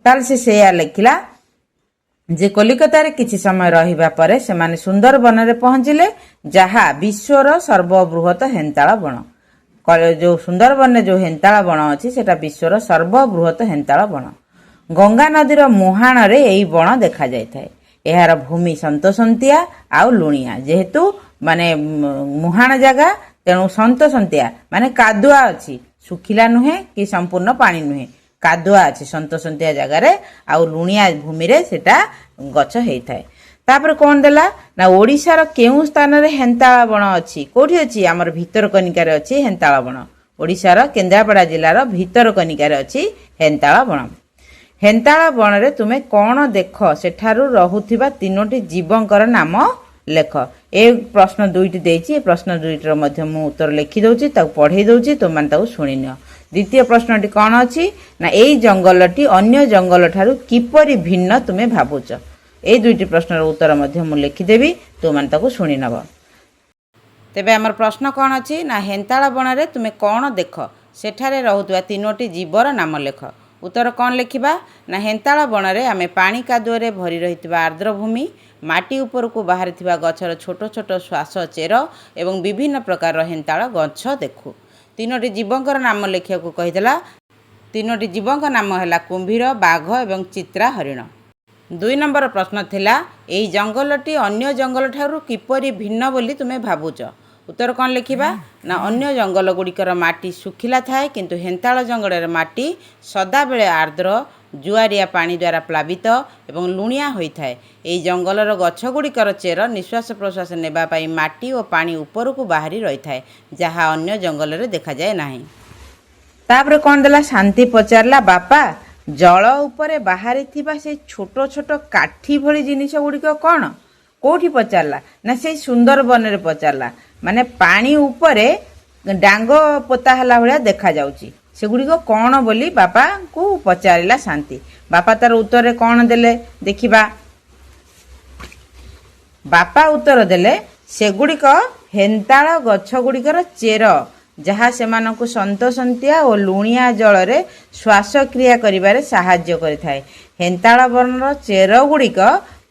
S1: ତାହେଲେ ସେ ସେଇଆ ଲେଖିଲା ଯେ କଲିକତାରେ କିଛି ସମୟ ରହିବା ପରେ ସେମାନେ ସୁନ୍ଦରବନରେ ପହଞ୍ଚିଲେ, ଯାହା ବିଶ୍ୱର ସର୍ବବୃହତ ହେନ୍ତାଳ ବଣ। ଯେଉଁ ସୁନ୍ଦରବନରେ ଯେଉଁ ହେନ୍ତାଳ ବଣ ଅଛି ସେଟା ବିଶ୍ୱର ସର୍ବବୃହତ ହେନ୍ତାଳ ବଣ। ଗଙ୍ଗା ନଦୀର ମୁହାଣରେ ଏହି ବଣ ଦେଖାଯାଇଥାଏ। ଏହାର ଭୂମି ସନ୍ତସନ୍ତିଆ ଆଉ ଲୁଣିଆ, ଯେହେତୁ ମାନେ ମୁହାଣ ଜାଗା ତେଣୁ ସନ୍ତସନ୍ତିଆ ମାନେ କାଦୁଆ ଅଛି, ଶୁଖିଲା ନୁହେଁ କି ସମ୍ପୂର୍ଣ୍ଣ ପାଣି ନୁହେଁ, କାଦୁଆ ଅଛି ସନ୍ତସନ୍ତିଆ ଜାଗାରେ ଆଉ ଲୁଣିଆ ଭୂମିରେ ସେଟା ଗଛ ହେଇଥାଏ। ତାପରେ କ'ଣ ଦେଲା ନା ଓଡ଼ିଶାର କେଉଁ ସ୍ଥାନରେ ହେନ୍ତାଳ ବଣ ଅଛି? କୋଉଠି ଅଛି? ଆମର ଭିତରକନିକାରେ ଅଛି ହେନ୍ତାଳ ବଣ। ଓଡ଼ିଶାର କେନ୍ଦ୍ରାପଡ଼ା ଜିଲ୍ଲାର ଭିତରକନିକାରେ ଅଛି ହେନ୍ତାଳ ବଣ। ହେନ୍ତାଳ ବଣରେ ତୁମେ କ'ଣ ଦେଖ? ସେଠାରୁ ରହୁଥିବା 3ଟି ଜୀବଙ୍କର ନାମ ଲେଖ। ଏ ପ୍ରଶ୍ନ 2ଟି ଦେଇଛି, ଏ ପ୍ରଶ୍ନ 2ଟିର ମଧ୍ୟ ମୁଁ ଉତ୍ତର ଲେଖିଦେଉଛି, ତାକୁ ପଢ଼େଇ ଦେଉଛି, ତୁମମାନେ ତାକୁ ଶୁଣିନିଅ। ଦ୍ୱିତୀୟ ପ୍ରଶ୍ନଟି କ'ଣ ଅଛି ନା ଏଇ ଜଙ୍ଗଲଟି ଅନ୍ୟ ଜଙ୍ଗଲ ଠାରୁ କିପରି ଭିନ୍ନ ତୁମେ ଭାବୁଛ? এই 2ଟି ପ୍ରଶ୍ନର ଉତ୍ତର ମଧ୍ୟ ମୁଁ ଲେଖିଦେବି, ତୁମମାନେ ତାକୁ ଶୁଣି ନେବ। ତେବେ ଆମର ପ୍ରଶ୍ନ କ'ଣ ଅଛି ନା ହେନ୍ତାଳ ବଣରେ ତୁମେ କ'ଣ ଦେଖ? ସେଠାରେ ରହୁଥିବା 3ଟି ଜୀବର ନାମ ଲେଖ। ଉତ୍ତର କ'ଣ ଲେଖିବା ନା ହେନ୍ତାଳ ବଣରେ ଆମେ ପାଣି କାଦୁଅରେ ଭରି ରହିଥିବା ଆର୍ଦ୍ରଭୂମି, ମାଟି ଉପରକୁ ବାହାରିଥିବା ଗଛର ଛୋଟ ଛୋଟ ଶ୍ୱାସ ଚେର ଏବଂ ବିଭିନ୍ନ ପ୍ରକାରର ହେନ୍ତାଳ ଗଛ ଦେଖୁ। 3ଟି ଜୀବଙ୍କର ନାମ ଲେଖିବାକୁ କହିଦେଲା। 3ଟି ଜୀବଙ୍କ ନାମ ହେଲା କୁମ୍ଭୀର, ବାଘ ଏବଂ ଚିତ୍ରା ହରିଣ। 2 ନମ୍ବର ପ୍ରଶ୍ନ ଥିଲା ଏହି ଜଙ୍ଗଲଟି ଅନ୍ୟ ଜଙ୍ଗଲ ଠାରୁ କିପରି ଭିନ୍ନ ବୋଲି ତୁମେ ଭାବୁଛ? ଉତ୍ତର କ'ଣ ଲେଖିବା ନା ଅନ୍ୟ ଜଙ୍ଗଲ ଗୁଡ଼ିକର ମାଟି ଶୁଖିଲା ଥାଏ, କିନ୍ତୁ ହେନ୍ତାଳ ଜଙ୍ଗଲର ମାଟି ସଦାବେଳେ ଆର୍ଦ୍ର, ଜୁଆରିଆ ପାଣି ଦ୍ୱାରା ପ୍ଲାବିତ ଏବଂ ଲୁଣିଆ ହୋଇଥାଏ। ଏହି ଜଙ୍ଗଲର ଗଛ ଗୁଡ଼ିକର ଚେର ନିଶ୍ୱାସ ପ୍ରଶ୍ୱାସ ନେବା ପାଇଁ ମାଟି ଓ ପାଣି ଉପରକୁ ବାହାରି ରହିଥାଏ, ଯାହା ଅନ୍ୟ ଜଙ୍ଗଲରେ ଦେଖାଯାଏ ନାହିଁ। ତାପରେ କ'ଣ ଦେଲା? ଶାନ୍ତି ପଚାରିଲା, ବାପା ଜଳ ଉପରେ ବାହାରିଥିବା ସେଇ ଛୋଟ ଛୋଟ କାଠି ଭଳି ଜିନିଷ ଗୁଡ଼ିକ କ'ଣ? କେଉଁଠି ପଚାରିଲା ନା ସେଇ ସୁନ୍ଦରବନରେ ପଚାରିଲା। ମାନେ ପାଣି ଉପରେ ଡାଙ୍ଗ ପୋତା ହେଲା ଭଳିଆ ଦେଖାଯାଉଛି, ସେଗୁଡ଼ିକ କ'ଣ ବୋଲି ବାପାଙ୍କୁ ପଚାରିଲା ଶାନ୍ତି। ବାପା ତାର ଉତ୍ତରରେ କ'ଣ ଦେଲେ ଦେଖିବା। ବାପା ଉତ୍ତର ଦେଲେ ସେଗୁଡ଼ିକ ହେନ୍ତାଳ ଗଛ ଗୁଡ଼ିକର ଚେର, ଯାହା ସେମାନଙ୍କୁ ସନ୍ତସନ୍ତିଆ ଓ ଲୁଣିଆ ଜଳରେ ଶ୍ୱାସକ୍ରିୟା କରିବାରେ ସାହାଯ୍ୟ କରିଥାଏ। ହେନ୍ତାଳ ବଣର ଚେର ଗୁଡ଼ିକ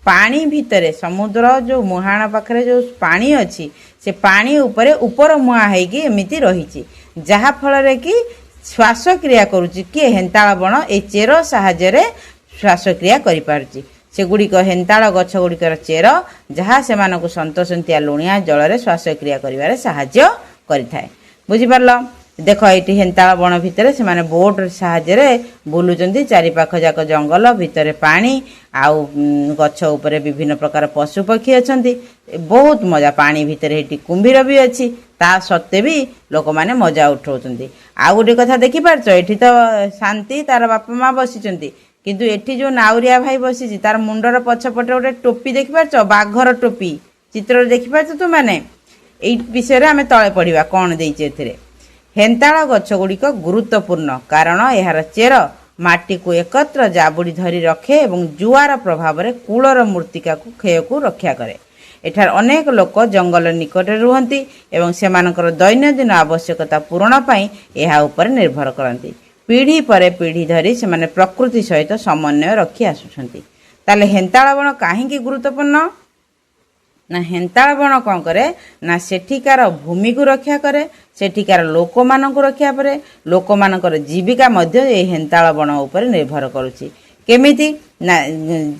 S1: ପାଣି ଭିତରେ, ସମୁଦ୍ର ଯେଉଁ ମୁହାଣ ପାଖରେ ଯେଉଁ ପାଣି ଅଛି ସେ ପାଣି ଉପରେ ଉପର ମୁହାଁ ହେଇକି ଏମିତି ରହିଛି, ଯାହାଫଳରେ କି ଶ୍ୱାସକ୍ରିୟା କରୁଛି। କିଏ? ହେନ୍ତାଳ ବଣ ଏଇ ଚେର ସାହାଯ୍ୟରେ ଶ୍ୱାସକ୍ରିୟା କରିପାରୁଛି। ସେଗୁଡ଼ିକ ହେନ୍ତାଳ ଗଛ ଗୁଡ଼ିକର ଚେର, ଯାହା ସେମାନଙ୍କୁ ସନ୍ତସନ୍ତିଆ ଲୁଣିଆ ଜଳରେ ଶ୍ୱାସକ୍ରିୟା କରିବାରେ ସାହାଯ୍ୟ କରିଥାଏ। ବୁଝିପାରିଲ? ଦେଖ ଏଇଠି ହେନ୍ତାଳ ବଣ ଭିତରେ ସେମାନେ ବୋଟ୍ ସାହାଯ୍ୟରେ ବୁଲୁଛନ୍ତି, ଚାରିପାଖ ଯାକ ଜଙ୍ଗଲ, ଭିତରେ ପାଣି ଆଉ ଗଛ ଉପରେ ବିଭିନ୍ନ ପ୍ରକାର ପଶୁପକ୍ଷୀ ଅଛନ୍ତି। ବହୁତ ମଜା, ପାଣି ଭିତରେ ଏଇଠି କୁମ୍ଭୀର ବି ଅଛି, ତା ସତ୍ତ୍ୱେ ବି ଲୋକମାନେ ମଜା ଉଠାଉଛନ୍ତି। ଆଉ ଗୋଟେ କଥା ଦେଖିପାରୁଛ, ଏଠି ତ ଶାନ୍ତି ତାର ବାପା ମା ବସିଛନ୍ତି, କିନ୍ତୁ ଏଠି ଯେଉଁ ନାଉରିଆ ଭାଇ ବସିଛି ତାର ମୁଣ୍ଡର ପଛପଟେ ଗୋଟେ ଟୋପି ଦେଖିପାରୁଛ, ବାଘର ଟୋପି ଚିତ୍ରରେ ଦେଖିପାରୁଛ ତୁମାନେ। ଏଇ ବିଷୟରେ ଆମେ ତଳେ ପଢ଼ିବା କ'ଣ ଦେଇଛି ଏଥିରେ। ହେନ୍ତାଳ ଗଛ ଗୁଡ଼ିକ ଗୁରୁତ୍ୱପୂର୍ଣ୍ଣ କାରଣ ଏହାର ଚେର ମାଟିକୁ ଏକତ୍ର ଜାବୁଡ଼ି ଧରି ରଖେ ଏବଂ ଜୁଆର ପ୍ରଭାବରେ କୂଳର ମୃତ୍ତିକାକୁ କ୍ଷୟକୁ ରକ୍ଷା କରେ। ଏଠାରେ ଅନେକ ଲୋକ ଜଙ୍ଗଲ ନିକଟରେ ରୁହନ୍ତି ଏବଂ ସେମାନଙ୍କର ଦୈନନ୍ଦିନ ଆବଶ୍ୟକତା ପୂରଣ ପାଇଁ ଏହା ଉପରେ ନିର୍ଭର କରନ୍ତି। ପିଢ଼ି ପରେ ପିଢ଼ି ଧରି ସେମାନେ ପ୍ରକୃତି ସହିତ ସମନ୍ୱୟ ରଖି ଆସୁଛନ୍ତି। ତାହେଲେ ହେନ୍ତାଳ ବଣ କାହିଁକି ଗୁରୁତ୍ୱପୂର୍ଣ୍ଣ? ନା ହେନ୍ତାଳ ବଣ କ'ଣ କରେ ନା ସେଠିକାର ଭୂମିକୁ ରକ୍ଷା କରେ, ସେଠିକାର ଲୋକମାନଙ୍କୁ ରକ୍ଷା କରେ। ଲୋକମାନଙ୍କର ଜୀବିକା ମଧ୍ୟ ଏହି ହେନ୍ତାଳ ବଣ ଉପରେ ନିର୍ଭର କରୁଛି। କେମିତି ନା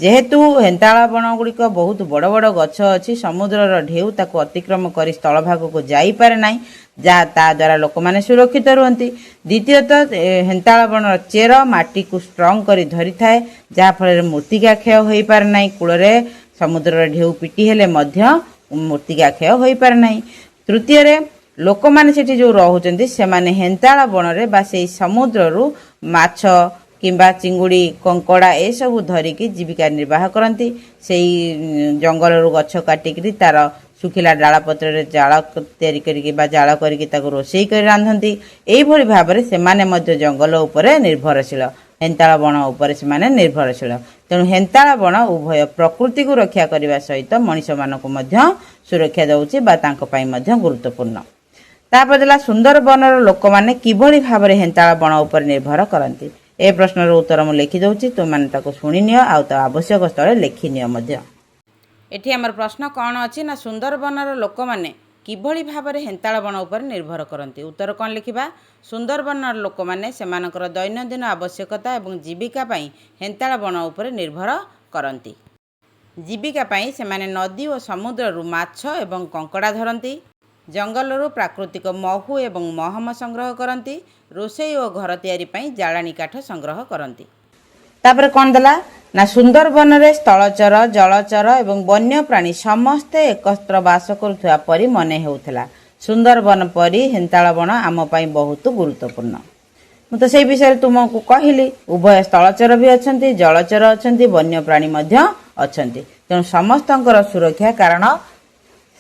S1: ଯେହେତୁ ହେନ୍ତାଳ ବଣ ଗୁଡ଼ିକ ବହୁତ ବଡ଼ ବଡ଼ ଗଛ ଅଛି, ସମୁଦ୍ରର ଢେଉ ତାକୁ ଅତିକ୍ରମ କରି ସ୍ଥଳଭାଗକୁ ଯାଇପାରେ ନାହିଁ, ଯାହା ତା ଦ୍ୱାରା ଲୋକମାନେ ସୁରକ୍ଷିତ ରୁହନ୍ତି। ଦ୍ୱିତୀୟତଃ ହେନ୍ତାଳ ବଣର ଚେର ମାଟିକୁ ଷ୍ଟ୍ରଙ୍ଗ କରି ଧରିଥାଏ, ଯାହାଫଳରେ ମୃତ୍ତିକା କ୍ଷୟ ହୋଇପାରେ ନାହିଁ। କୂଳରେ ସମୁଦ୍ରର ଢେଉ ପିଟି ହେଲେ ମଧ୍ୟ ମୃତ୍ତିକା କ୍ଷୟ ହୋଇପାରେ ନାହିଁ। ତୃତୀୟରେ ଲୋକମାନେ ସେଠି ଯେଉଁ ରହୁଛନ୍ତି ସେମାନେ ହେନ୍ତାଳ ବଣରେ ବା ସେଇ ସମୁଦ୍ରରୁ ମାଛ କିମ୍ବା ଚିଙ୍ଗୁଡ଼ି କଙ୍କଡ଼ା ଏସବୁ ଧରିକି ଜୀବିକା ନିର୍ବାହ କରନ୍ତି। ସେଇ ଜଙ୍ଗଲରୁ ଗଛ କାଟିକିରି ତାର ଶୁଖିଲା ଡାଳପତ୍ରରେ ଜାଳ ତିଆରି କରିକି ବା ଜାଳ କରିକି ତାକୁ ରୋଷେଇ କରି ରାନ୍ଧନ୍ତି। ଏଇଭଳି ଭାବରେ ସେମାନେ ମଧ୍ୟ ଜଙ୍ଗଲ ଉପରେ ନିର୍ଭରଶୀଳ, ହେନ୍ତାଳ ବଣ ଉପରେ ସେମାନେ ନିର୍ଭରଶୀଳ। ତେଣୁ ହେନ୍ତାଳ ବଣ ଉଭୟ ପ୍ରକୃତିକୁ ରକ୍ଷା କରିବା ସହିତ ମଣିଷମାନଙ୍କୁ ମଧ୍ୟ ସୁରକ୍ଷା ଦେଉଛି ବା ତାଙ୍କ ପାଇଁ ମଧ୍ୟ ଗୁରୁତ୍ୱପୂର୍ଣ୍ଣ। ତାପରେ ଦେଲା ସୁନ୍ଦରବନର ଲୋକମାନେ କିଭଳି ଭାବରେ ହେନ୍ତାଳ ବଣ ଉପରେ ନିର୍ଭର କରନ୍ତି। ଏ ପ୍ରଶ୍ନର ଉତ୍ତର ମୁଁ ଲେଖିଦେଉଛି, ତୁମମାନେ ତାକୁ ଶୁଣିନିଅ ଆଉ ତା ଆବଶ୍ୟକ ସ୍ଥଳେ ଲେଖିନିଅ ମଧ୍ୟ। ଏଠି ଆମର ପ୍ରଶ୍ନ କ'ଣ ଅଛି ନା ସୁନ୍ଦରବନର ଲୋକମାନେ କିଭଳି ଭାବରେ ହେନ୍ତାଳ ବଣ ଉପରେ ନିର୍ଭର କରନ୍ତି। ଉତ୍ତର କ'ଣ ଲେଖିବା? ସୁନ୍ଦରବନର ଲୋକମାନେ ସେମାନଙ୍କର ଦୈନନ୍ଦିନ ଆବଶ୍ୟକତା ଏବଂ ଜୀବିକା ପାଇଁ ହେନ୍ତାଳ ବଣ ଉପରେ ନିର୍ଭର କରନ୍ତି। ଜୀବିକା ପାଇଁ ସେମାନେ ନଦୀ ଓ ସମୁଦ୍ରରୁ ମାଛ ଏବଂ କଙ୍କଡ଼ା ଧରନ୍ତି, ଜଙ୍ଗଲରୁ ପ୍ରାକୃତିକ ମହୁ ଏବଂ ମହମ ସଂଗ୍ରହ କରନ୍ତି, ରୋଷେଇ ଓ ଘର ତିଆରି ପାଇଁ ଜାଳେଣୀ କାଠ ସଂଗ୍ରହ କରନ୍ତି। ତାପରେ କ'ଣ ଦେଲା ନା ସୁନ୍ଦରବନରେ ସ୍ଥଳଚର, ଜଳଚର ଏବଂ ବନ୍ୟପ୍ରାଣୀ ସମସ୍ତେ ଏକତ୍ର ବାସ କରୁଥିବା ପରି ମନେ ହେଉଥିଲା। ସୁନ୍ଦରବନ ପରି ହେନ୍ତାଳ ବଣ ଆମ ପାଇଁ ବହୁତ ଗୁରୁତ୍ୱପୂର୍ଣ୍ଣ। ମୁଁ ତ ସେଇ ବିଷୟରେ ତୁମକୁ କହିଲି, ଉଭୟ ସ୍ଥଳଚର ବି ଅଛନ୍ତି, ଜଳଚର ଅଛନ୍ତି, ବନ୍ୟପ୍ରାଣୀ ମଧ୍ୟ ଅଛନ୍ତି। ତେଣୁ ସମସ୍ତଙ୍କର ସୁରକ୍ଷା, କାରଣ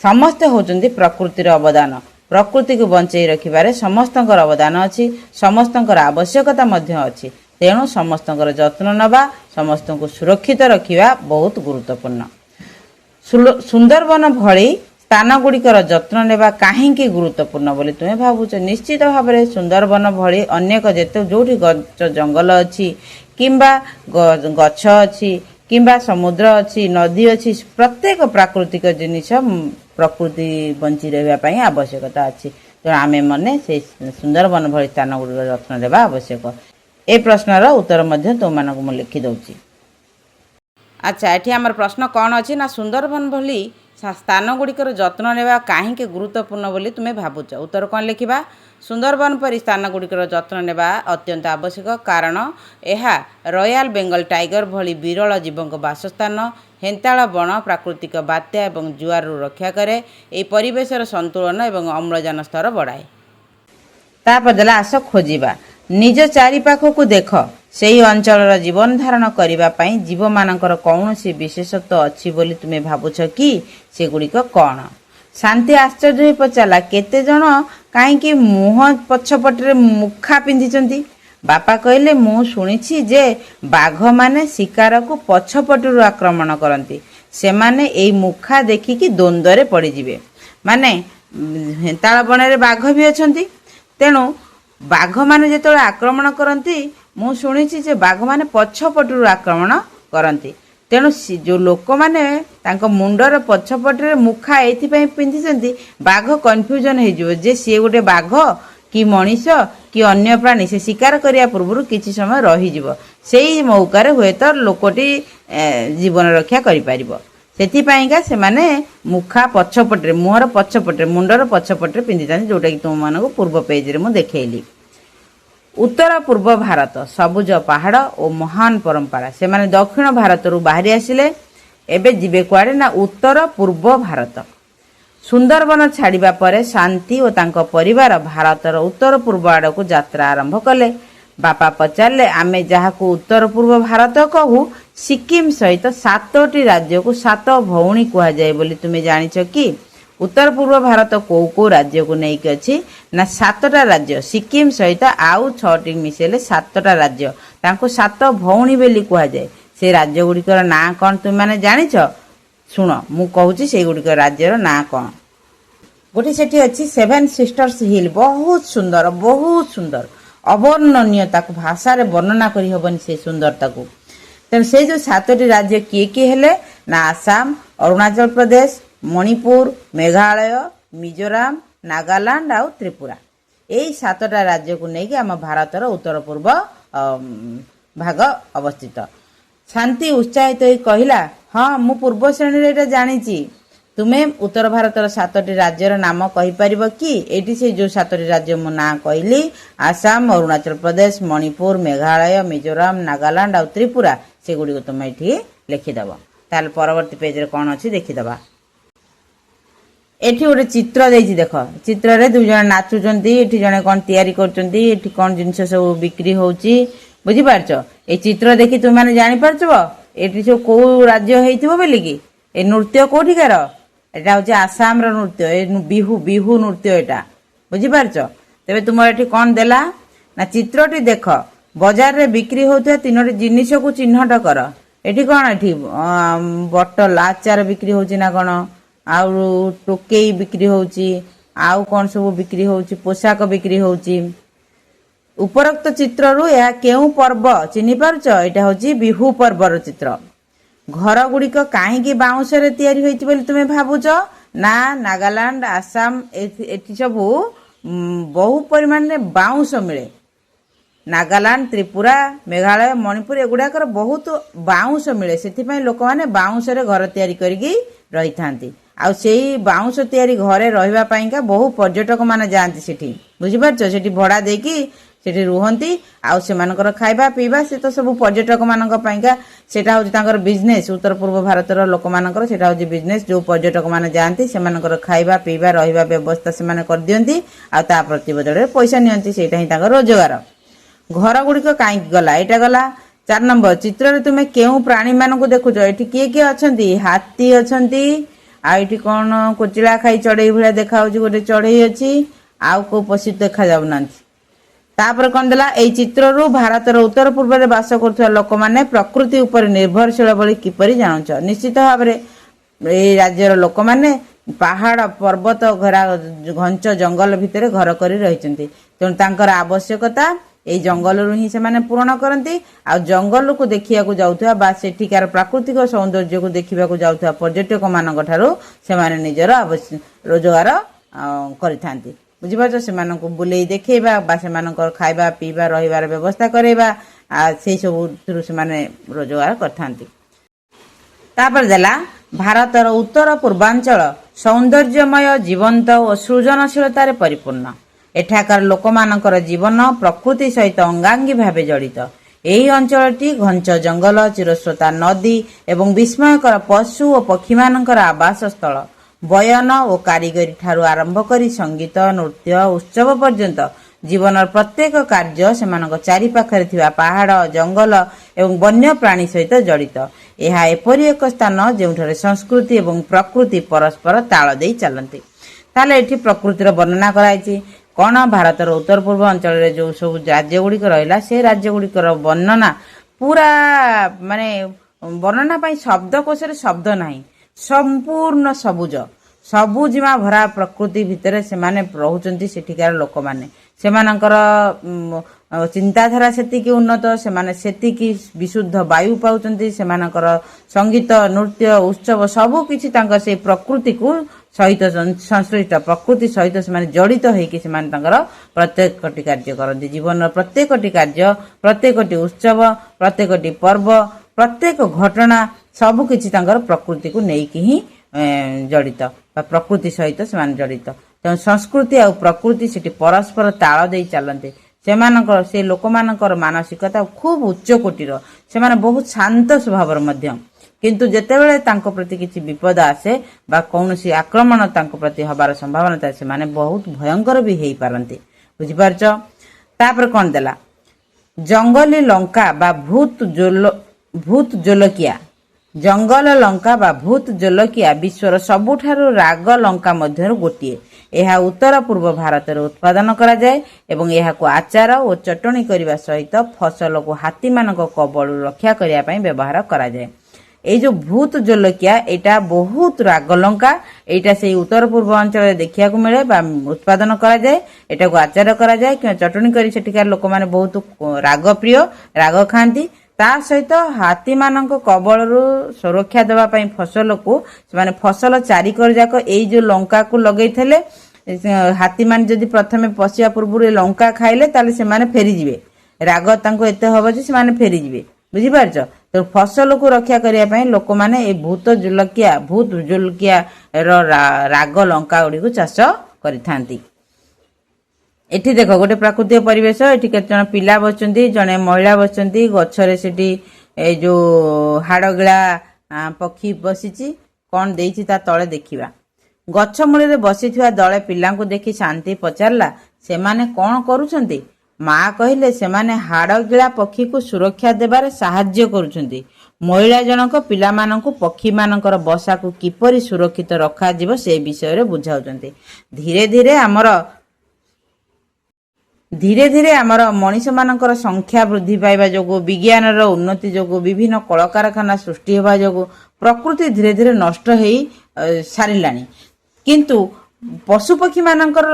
S1: ସମସ୍ତେ ହେଉଛନ୍ତି ପ୍ରକୃତିର ଅବଦାନ। ପ୍ରକୃତିକୁ ବଞ୍ଚେଇ ରଖିବାରେ ସମସ୍ତଙ୍କର ଅବଦାନ ଅଛି, ସମସ୍ତଙ୍କର ଆବଶ୍ୟକତା ମଧ୍ୟ ଅଛି। ତେଣୁ ସମସ୍ତଙ୍କର ଯତ୍ନ ନେବା, ସମସ୍ତଙ୍କୁ ସୁରକ୍ଷିତ ରଖିବା ବହୁତ ଗୁରୁତ୍ୱପୂର୍ଣ୍ଣ। ସୁନ୍ଦରବନ ଭଳି ସ୍ଥାନ ଗୁଡ଼ିକର ଯତ୍ନ ନେବା କାହିଁକି ଗୁରୁତ୍ୱପୂର୍ଣ୍ଣ ବୋଲି ତୁମେ ଭାବୁଛ? ନିଶ୍ଚିତ ଭାବରେ ସୁନ୍ଦରବନ ଭଳି ଅନେକ ଯେଉଁଠି ଜଙ୍ଗଲ ଅଛି କିମ୍ବା ଗଛ ଅଛି କିମ୍ବା ସମୁଦ୍ର ଅଛି, ନଦୀ ଅଛି, ପ୍ରତ୍ୟେକ ପ୍ରାକୃତିକ ଜିନିଷ ପ୍ରକୃତି ବଞ୍ଚି ରହିବା ପାଇଁ ଆବଶ୍ୟକତା ଅଛି। ତେଣୁ ଆମେ ମାନେ ସେଇ ସୁନ୍ଦରବନ ଭଳି ସ୍ଥାନ ଗୁଡ଼ିକର ଯତ୍ନ ନେବା ଆବଶ୍ୟକ। ଏ ପ୍ରଶ୍ନର ଉତ୍ତର ମଧ୍ୟ ତୁମମାନଙ୍କୁ ମୁଁ ଲେଖିଦେଉଛି। ଆଚ୍ଛା, ଏଠି ଆମର ପ୍ରଶ୍ନ କ'ଣ ଅଛି ନା ସୁନ୍ଦରବନ ଭଳି ସ୍ଥାନ ଗୁଡ଼ିକର ଯତ୍ନ ନେବା କାହିଁକି ଗୁରୁତ୍ୱପୂର୍ଣ୍ଣ ବୋଲି ତୁମେ ଭାବୁଛ? ଉତ୍ତର କ'ଣ ଲେଖିବା? ସୁନ୍ଦରବନ ପରି ସ୍ଥାନ ଗୁଡ଼ିକର ଯତ୍ନ ନେବା ଅତ୍ୟନ୍ତ ଆବଶ୍ୟକ, କାରଣ ଏହା ରୟାଲ ବେଙ୍ଗଲ ଟାଇଗର ଭଳି ବିରଳ ଜୀବଙ୍କ ବାସସ୍ଥାନ। ହେନ୍ତାଳ ବଣ ପ୍ରାକୃତିକ ବାତ୍ୟା ଏବଂ ଜୁଆରରୁ ରକ୍ଷା କରେ, ଏହି ପରିବେଶର ସନ୍ତୁଳନ ଏବଂ ଅମ୍ଳଜାନ ସ୍ତର ବଢ଼ାଏ। ତାପରେ ଦେଲା ଆସ ଖୋଜିବା। ନିଜ ଚାରିପାଖକୁ ଦେଖ, ସେହି ଅଞ୍ଚଳର ଜୀବନ ଧାରଣ କରିବା ପାଇଁ ଜୀବମାନଙ୍କର କୌଣସି ବିଶେଷତ୍ୱ ଅଛି ବୋଲି ତୁମେ ଭାବୁଛ କି? ସେଗୁଡ଼ିକ କ'ଣ? ଶାନ୍ତି ଆଶ୍ଚର୍ଯ୍ୟ ହୋଇ ପଚାରିଲା, କେତେଜଣ କାହିଁକି ମୁହଁ ପଛପଟରେ ମୁଖା ପିନ୍ଧିଛନ୍ତି? ବାପା କହିଲେ, ମୁଁ ଶୁଣିଛି ଯେ ବାଘମାନେ ଶିକାରକୁ ପଛପଟରୁ ଆକ୍ରମଣ କରନ୍ତି। ସେମାନେ ଏଇ ମୁଖା ଦେଖିକି ଦ୍ୱନ୍ଦ୍ୱରେ ପଡ଼ିଯିବେ। ମାନେ ହେନ୍ତାଳ ବଣରେ ବାଘ ବି ଅଛନ୍ତି, ତେଣୁ ବାଘମାନେ ଯେତେବେଳେ ଆକ୍ରମଣ କରନ୍ତି, ମୁଁ ଶୁଣିଛି ଯେ ବାଘମାନେ ପଛପଟରୁ ଆକ୍ରମଣ କରନ୍ତି। ତେଣୁ ଯେଉଁ ଲୋକମାନେ ତାଙ୍କ ମୁଣ୍ଡର ପଛପଟରେ ମୁଖା ଏଇଥିପାଇଁ ପିନ୍ଧିଛନ୍ତି, ବାଘ କନଫ୍ୟୁଜନ୍ ହେଇଯିବ ଯେ ସିଏ ଗୋଟେ ବାଘ କି ମଣିଷ କି ଅନ୍ୟ ପ୍ରାଣୀ, ସେ ଶିକାର କରିବା ପୂର୍ବରୁ କିଛି ସମୟ ରହିଯିବ। ସେଇ ମୌକାରେ ହୁଏତ ଲୋକଟି ଜୀବନ ରକ୍ଷା କରିପାରିବ। ସେଥିପାଇଁକା ସେମାନେ ମୁଖା ପଛପଟରେ, ମୁହଁର ପଛପଟରେ, ମୁଣ୍ଡର ପଛପଟରେ ପିନ୍ଧିଥାନ୍ତି, ଯେଉଁଟାକି ତୁମମାନଙ୍କୁ ପୂର୍ବ ପେଜରେ ମୁଁ ଦେଖେଇଲି। ଉତ୍ତର ପୂର୍ବ ଭାରତ, ସବୁଜ ପାହାଡ଼ ଓ ମହାନ ପରମ୍ପରା। ସେମାନେ ଦକ୍ଷିଣ ଭାରତରୁ ବାହାରି ଆସିଲେ, ଏବେ ଯିବେ କୁଆଡ଼େ ନା ଉତ୍ତର ପୂର୍ବ ଭାରତ। ସୁନ୍ଦରବନ ଛାଡ଼ିବା ପରେ ଶାନ୍ତି ଓ ତାଙ୍କ ପରିବାର ଭାରତର ଉତ୍ତର ପୂର୍ବ ଆଡ଼କୁ ଯାତ୍ରା ଆରମ୍ଭ କଲେ। बापा पचारे आमे जहाकू उत्तर पूर्व भारत कहू सिक्किम सहित 7टी राज्य को 7 भौणी कह जाए बोली तुम्हें जानिछ कि उत्तर पूर्व भारत को राज्य को नहीं अच्छी ना 7टा राज्य सिक्किम सहित आउ 6टी मिसेले 7टा राज्य तांको 7 भौणी बोली कह जाए से राज्य गुड़िकर ना कौन तुम मैंने जानिछ शुण मु कहूँ से गुड़िक राज्यर ना कौन गोटे सेठी अच्छी 7 सिस्टर्स हिल बहुत सुंदर अवर्णनीय ताकू भाषा रे वर्णना करी हबनी से सुंदरता को तेणु से जो 7टी राज्य किए किए हेले ना आसाम अरुणाचल प्रदेश मणिपुर मेघालय मिजोराम नागालैंड आउ त्रिपुरा यही 7टा राज्य को लेकिन आम भारतर उत्तर पूर्व भाग अवस्थित शांति उत्साहित हो कहला हाँ मु पूर्व श्रेणी रे जानी तुम्हें उत्तर भारतर 7टी राज्यर नाम कहीपर कि एटी से जो 7टी राज्य मो ना कहली आसाम अरुणाचल प्रदेश मणिपुर मेघालय मिजोराम नागालैंड आउ त्रिपुरा से गुड़ी तुम ये लिखिदेव ताल परवर्ती पेज रे कौन अच्छी देखीदबा एठी गोटे चित्र देछि देख चित्र रे दुई जण नाचुचंती एठी जणे कोन तयारी करचंती एठी कोन जिंस सब बिक्री होउची बुझी पारछ ए चित्र देखि तुम माने जानि पारछबो एठी सब को राज्य हेइथिबो बोली कि ए नृत्य कोठिकार एटा होची आसाम रो नृत्य ए बिहू नृत्य एटा बुझी पारछ तबे तुम एठी कोन देला ना चित्रटी देख बाजार रे बिक्री होउथि तीनोटी जिनिस को चिन्हट कर एठी कोन एठी बोतल आचार बिक्री होउची ना कोन आउ टोकेई बिक्री होउची आउ कोन सब बिक्री होउची पोशाक बिक्री होउची उपरोक्त चित्र रु या केउ पर्व चिन्हि पारछ एटा होची बिहू पर्वर चित्र घर गुड़िक कहीं बाउंश रे तैयारी होइति बोली तुमे भाबुछ ना नागालैंड आसाम एठी सब बहु परिमाण रे बाउंश मिले नागालैंड त्रिपुरा मेघालय मणिपुर एगुड़ाकर बहुत बाउंश मिले से लोक मैंने बाउंश रे घर तैयारी करिकी रही थांती आउ सेही बाउंश तैयारी घरे रहिबा पाइका बहु पर्यटक माने जांती सेठी बुझि पारछ सेठी भड़ा देकी सेठी रुहंती आउ सेमानकर खाइबा पीबा से तो सब पर्यटक मानक पाइका सेटा होची तांकर बिजनेस उत्तर पूर्व भारतर लोक मानकर सेटा होची बिजनेस जो पर्यटक माने जांती सेमानकर खाइबा पीबा रहिबा व्यवस्था से माने कर दियंती आ ता प्रतिबदल रे पैसा नियंती सेटा ही तांकर रोजगार घर गुड़िक कहीं गला एटा गला 4 नंबर चित्र रे तुमे केउ प्राणी मानक देखुछ एठी किए किए अछंती हाथी अछंती आ एठी कोन कोचिला खाई चढ़ई भलिया देखा होची गोटे चढ़ई अछि आउ को पशु देखा जाउ नांती तापर कोन देला एई चित्र रु भारतर उत्तर पूर्व रे वास करथुवा लोक माने प्रकृति ऊपर निर्भरशील बोली किपरि जानुछ निश्चित भाव रे ए राज्यर लोक माने पहाड़ पर्वत घरा घंच जंगल भितर घर करी रहिचंती तेणु तांकर आवश्यकता ए जंगल रु ही से माने पूर्ण करंती आ जंगल को देखिया को जाउथुवा बा सेठिकार प्राकृतिक सौंदर्य को देखिबा को जाउथुवा पर्यटक मानक ठारो से माने निजर रोजगार करिथांती बुझि पाछ से मानक बुलेई देखैबा बा से मानकर खाइबा पीबा रहिबार व्यवस्था करेबा आ से सब थ्रु से माने रोजगार करथांती तापर देला भारतर उत्तर पूर्वांचल सौंदर्यमय जीवंत और सृजनशीलता रे परिपूर्ण एठाकार लोकमानकर जीवन प्रकृति सहित अंगांगी भावे जड़ित एही अंचलटी घंच जंगल चिरस्रोता नदी एवं विस्मयकर पशु और पक्षी मानकर आवास स्थल बयन और कारीगरी ठारू आरंभ करी संगीत नृत्य उत्सव पर्यंत जीवन प्रत्येक कार्य सेमानक चारि पाखरे थिबा पहाड़ जंगल एवं वन्य प्राणी सहित जड़ित यह एपरि एक स्थान जेउठारे संस्कृति एवं प्रकृति परस्पर ताल देई चलंती ताले एठी प्रकृतिर वर्णना कराइछि कौन भारतर उत्तर पूर्व अंचल रे जो सब राज्य गुड़िक रहा से राज्य गुड़िकर वर्णना पूरा माने वर्णना पाई शब्दकोश शब्द नहीं संपूर्ण सबुज सबुजिमा भरा प्रकृति भितर से माने रहउचंती सेठिकार लोक माने सेमानकर चिंताधारा सेतिकी उन्नत सेमाने सेतिकी विशुद्ध वायु पाउचंती सेमानकर संगीत नृत्य उत्सव सबु किछि तांकर से प्रकृति को सहित संश्लिष्ट प्रकृति सहित से जड़ित होइकि से प्रत्येकटी कार्य करती जीवन प्रत्येकटी कार्य प्रत्येकटी उत्सव प्रत्येकटी पर्व प्रत्येक घटना सबकि प्रकृति को लेकिन ही जड़ित प्रकृति सहित से जड़ित तेणु संस्कृति और प्रकृति से परस्पर ताल दे चलते से लोक मानकर मानसिकता खूब उच्च कोटीर से बहुत शांत स्वभाव किंतु जेतेबेले तांको प्रति किछि विपद आसे बा कौनसी आक्रमण तांको प्रति हबार संभावना था से माने बहुत भयंकर भी हेई पारंती बुझि पारछ तापर कोन देला ଜଙ୍ଗଲି ଲଙ୍କା ବା ଭୂତ ଜୋଲକିଆ ଜଙ୍ଗଲ ଲଙ୍କା ବା ଭୂତ ଜୋଲକିଆ ବିଶ୍ୱର ସବୁଠାରୁ ରାଗ ଲଙ୍କା ମଧ୍ୟରୁ ଗୋଟିଏ। ଏହା ଉତ୍ତର ପୂର୍ବ ଭାରତରେ ଉତ୍ପାଦନ କରାଯାଏ ଏବଂ ଏହାକୁ ଆଚାର ଓ ଚଟଣି କରିବା ସହିତ ଫସଲକୁ ହାତୀମାନଙ୍କ କବଳରୁ ରକ୍ଷା କରିବା ପାଇଁ ବ୍ୟବହାର କରାଯାଏ। এই যে ভূত জলকিয়া এটা বহুত রাগ লঙ্কা, এইটা সেই উত্তর পূর্ব অঞ্চলে দেখিବାକୁ মিলে বা উৎপাদন করা যায়। এটাকে আচার করা যায় কিংবা চটনি করে সেঠিকার লোক মানে বহুত রাগ প্রিয়, রাগ খাଆନ୍ତି। তা সহিত হাতী ମାନଙ୍କ কবଳରୁ ସୁରକ୍ଷା ଦେବା ପାଇଁ ଫସଲକୁ ସେମାନେ ଫସଲ ଚାରିକର ଯାକ ଏଇ ଯୋଉ ଲଙ୍କାକୁ ଲଗେଇଥିଲେ। ହାତୀ ମାନେ ଯଦି ପ୍ରଥମେ ପଶିବା ପୂର୍ବରୁ ଲଙ୍କା ଖାଇଲେ ତାହେଲେ ସେମାନେ ଫେରିଯିବେ, ରାଗ ତାଙ୍କୁ ଏତେ ହବ ଯେ ସେମାନେ ଫେରିଯିବେ। ବୁଝିପାରୁଛ? ତ ଫସଲକୁ ରକ୍ଷା କରିବା ପାଇଁ ଲୋକମାନେ এই ଭୂତ ଜୋଲକିଆ ର ରାଗ ଲଙ୍କା ଗୁଡ଼ିକୁ ଚାଷ କରିଥାନ୍ତି। ଏଠି ଦେଖ ଗୋଟେ ପ୍ରାକୃତିକ ପରିବେଶ, ଏଠି କେତେ ଜଣ ପିଲା ବସିଛନ୍ତି, ଜଣେ ମହିଳା ବସିଛନ୍ତି, ଗଛରେ ସେଠି ଏଇ ଯୋଉ ହାଡଗିଳା ପକ୍ଷୀ ବସିଛି, କଣ ଦେଇଛି ତା ତଳେ ଦେଖିବା। ଗଛ ମୂଳରେ ବସିଥିବା ଦଳେ ପିଲାଙ୍କୁ ଦେଖି ଶାନ୍ତି ପଚାରିଲା, ସେମାନେ କଣ କରୁଛନ୍ତି? ମା କହିଲେ, ସେମାନେ ହାଡଗିଳା ପକ୍ଷୀକୁ ସୁରକ୍ଷା ଦେବାରେ ସାହାଯ୍ୟ କରୁଛନ୍ତି। ମହିଳା ଜଣକ ପିଲାମାନଙ୍କୁ ପକ୍ଷୀମାନଙ୍କର ବସାକୁ କିପରି ସୁରକ୍ଷିତ ରଖାଯିବ ସେ ବିଷୟରେ ବୁଝାଉଛନ୍ତି। ଧୀରେ ଧୀରେ ଆମର ମଣିଷମାନଙ୍କର ସଂଖ୍ୟା ବୃଦ୍ଧି ପାଇବା ଯୋଗୁଁ, ବିଜ୍ଞାନର ଉନ୍ନତି ଯୋଗୁଁ, ବିଭିନ୍ନ କଳକାରଖାନା ସୃଷ୍ଟି ହେବା ଯୋଗୁଁ ପ୍ରକୃତି ଧୀରେ ଧୀରେ ନଷ୍ଟ ହେଇ ସାରିଲାଣି। କିନ୍ତୁ ପଶୁପକ୍ଷୀ ମାନଙ୍କର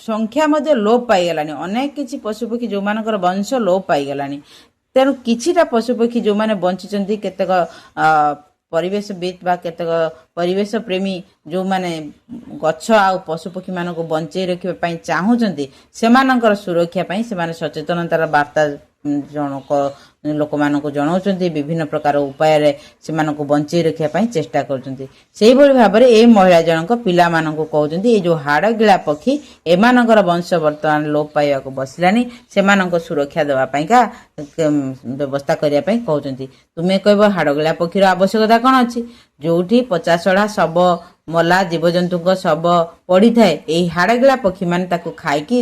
S1: ସଂଖ୍ୟା ମଧ୍ୟ ଲୋପ ପାଇଗଲାଣି। ଅନେକ କିଛି ପଶୁପକ୍ଷୀ ଯୋଉମାନଙ୍କର ବଂଶ ଲୋପ ପାଇଗଲାଣି। ତେଣୁ କିଛିଟା ପଶୁପକ୍ଷୀ ଯୋଉମାନେ ବଞ୍ଚିଛନ୍ତି, କେତେକ ପରିବେଶବିତ୍ ବା କେତେକ ପରିବେଶ ପ୍ରେମୀ ଯୋଉମାନେ ଗଛ ଆଉ ପଶୁପକ୍ଷୀ ମାନଙ୍କୁ ବଞ୍ଚେଇ ରଖିବା ପାଇଁ ଚାହୁଁଛନ୍ତି, ସେମାନଙ୍କର ସୁରକ୍ଷା ପାଇଁ ସେମାନେ ସଚେତନତାର ବାର୍ତ୍ତା ଲୋକମାନଙ୍କୁ ଜଣାଉଛନ୍ତି। ବିଭିନ୍ନ ପ୍ରକାର ଉପାୟରେ ସେମାନଙ୍କୁ ବଞ୍ଚେଇ ରଖିବା ପାଇଁ ଚେଷ୍ଟା କରୁଛନ୍ତି। ସେଇଭଳି ଭାବରେ এই ମହିଳା ଜଣକ ପିଲାମାନଙ୍କୁ କହୁଛନ୍ତି, ଏଇ ଯୋଉ ହାଡଗିଳା ପକ୍ଷୀ ଏମାନଙ୍କର ବଂଶ ବର୍ତ୍ତମାନ ଲୋପ ପାଇବାକୁ ବସିଲାଣି, ସେମାନଙ୍କ ସୁରକ୍ଷା ଦେବା ପାଇଁକା ବ୍ୟବସ୍ଥା କରିବା ପାଇଁ କହୁଛନ୍ତି। ତୁମେ କହିବ ହାଡଗିଳା ପକ୍ଷୀର ଆବଶ୍ୟକତା କଣ ଅଛି? ଯୋଉଠି ପଚାସଢା ଶବ, ମଲା ଜୀବଜନ୍ତୁଙ୍କ ଶବ ପଡିଥାଏ, ଏହି ହାଡଗିଳା ପକ୍ଷୀ ମାନେ ତାକୁ ଖାଇକି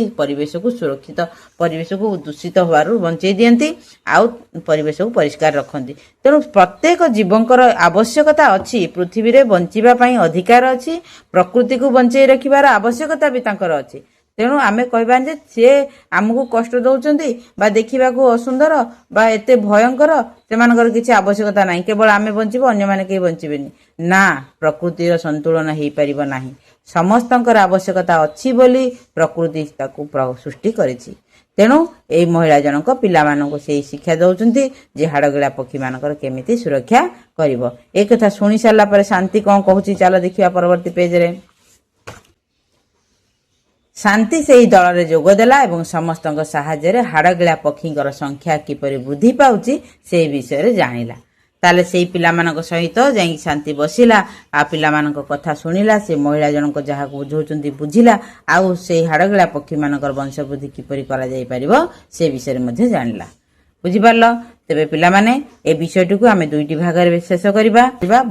S1: ପରିବେଶକୁ ଦୂଷିତ ହେବାରୁ ବଞ୍ଚେଇ ଦିଅନ୍ତି ଆଉ ପରିବେଶକୁ ପରିଷ୍କାର ରଖନ୍ତି। ତେଣୁ ପ୍ରତ୍ୟେକ ଜୀବଙ୍କର ଆବଶ୍ୟକତା ଅଛି, ପୃଥିବୀରେ ବଞ୍ଚିବା ପାଇଁ ଅଧିକାର ଅଛି, ପ୍ରକୃତିକୁ ବଞ୍ଚେଇ ରଖିବାର ଆବଶ୍ୟକତା ବି ତାଙ୍କର ଅଛି। ତେଣୁ ଆମେ କହିବାନି ଯେ ସିଏ ଆମକୁ କଷ୍ଟ ଦଉଛନ୍ତି ବା ଦେଖିବାକୁ ଅସୁନ୍ଦର ବା ଏତେ ଭୟଙ୍କର, ସେମାନଙ୍କର କିଛି ଆବଶ୍ୟକତା ନାହିଁ, କେବଳ ଆମେ ବଞ୍ଚିବୁ, ଅନ୍ୟମାନେ କେହି ବଞ୍ଚିବେନି। ନା, ପ୍ରକୃତିର ସନ୍ତୁଳନ ହେଇପାରିବ ନାହିଁ। ସମସ୍ତଙ୍କର ଆବଶ୍ୟକତା ଅଛି ବୋଲି ପ୍ରକୃତି ତାକୁ ସୃଷ୍ଟି କରିଛି। ତେଣୁ এই ମହିଳା ଜଣକ ପିଲାମାନଙ୍କୁ ସେଇ ଶିକ୍ଷା ଦଉଛନ୍ତି ଯେ ହାଡଗିଳା ପକ୍ଷୀ ମାନଙ୍କର କେମିତି ସୁରକ୍ଷା କରିବ। ଏ କଥା ଶୁଣି ସାରିଲା ପରେ ଶାନ୍ତି କଣ କହୁଛି ଚାଲ ଦେଖିବା ପରବର୍ତ୍ତୀ ପେଜରେ। ଶାନ୍ତି ସେହି ଦଳରେ ଯୋଗ ଦେଲା ଏବଂ ସମସ୍ତଙ୍କ ସାହାଯ୍ୟରେ ହାଡଗିଳା ପକ୍ଷୀଙ୍କର ସଂଖ୍ୟା କିପରି ବୃଦ୍ଧି ପାଉଛି ସେହି ବିଷୟରେ ଜାଣିଲା। ତାହେଲେ ସେଇ ପିଲାମାନଙ୍କ ସହିତ ଯାଇକି ଶାନ୍ତି ବସିଲା, ଆଉ ପିଲାମାନଙ୍କ କଥା ଶୁଣିଲା, ସେ ମହିଳା ଜଣକ ଯାହାକୁ ବୁଝାଉଛନ୍ତି ବୁଝିଲା, ଆଉ ସେଇ ହାଡଗିଳା ପକ୍ଷୀ ମାନଙ୍କର ବଂଶ ବୃଦ୍ଧି କିପରି କରାଯାଇ ପାରିବ ସେ ବିଷୟରେ ମଧ୍ୟ ଜାଣିଲା। ବୁଝିପାରିଲ? ତେବେ ପିଲାମାନେ ଏ ବିଷୟଟିକୁ ଆମେ ଦୁଇଟି ଭାଗରେ ଶେଷ କରିବା।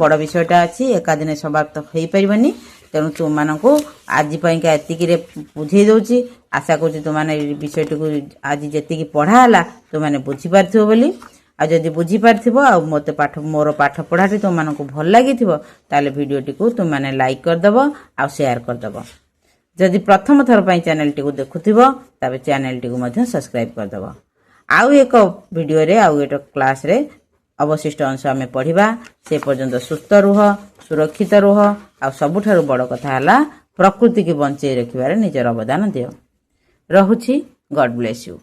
S1: ବଡ ବିଷୟଟା ଅଛି, ଏକାଦିନେ ସମାପ୍ତ ହେଇପାରିବନି। ତେଣୁ ତୁମମାନଙ୍କୁ ଆଜି ପାଇଁକା ଏତିକିରେ ବୁଝେଇ ଦଉଛି। ଆଶା କରୁଛି ତୁମମାନେ ଏ ବିଷୟଟିକୁ ଆଜି ଯେତିକି ପଢା ହେଲା ତୁମମାନେ ବୁଝିପାରିଥିବ ବୋଲି। ଆଉ ଯଦି ବୁଝିପାରିଥିବ ଆଉ ମୋର ପାଠ ପଢାଟି ତୁମମାନଙ୍କୁ ଭଲ ଲାଗିଥିବ, ତାହେଲେ ଭିଡିଓଟିକୁ ତୁମମାନେ ଲାଇକ୍ କରିଦେବ ଆଉ ସେୟାର କରିଦେବ। ଯଦି ପ୍ରଥମ ଥର ପାଇଁ ଚ୍ୟାନେଲଟିକୁ ଦେଖୁଥିବ, ତେବେ ଚ୍ୟାନେଲଟିକୁ ମଧ୍ୟ ସବସ୍କ୍ରାଇବ୍ କରିଦେବ। ଆଉ ଏକ ଭିଡିଓରେ ଆଉ ଏକ କ୍ଲାସରେ ଅବଶିଷ୍ଟ ଅଂଶ ଆମେ ପଢିବା। ସେ ପର୍ଯ୍ୟନ୍ତ ସୁସ୍ଥ ରୁହ, ସୁରକ୍ଷିତ ରୁହ, ଆଉ ସବୁଠାରୁ ବଡ଼ କଥା ହେଲା ପ୍ରକୃତିକୁ ବଞ୍ଚେଇ ରଖିବାରେ ନିଜର ଅବଦାନ ଦିଅ। ରହୁଛି। ଗଡ୍ ବ୍ଲେସ୍ ୟୁ।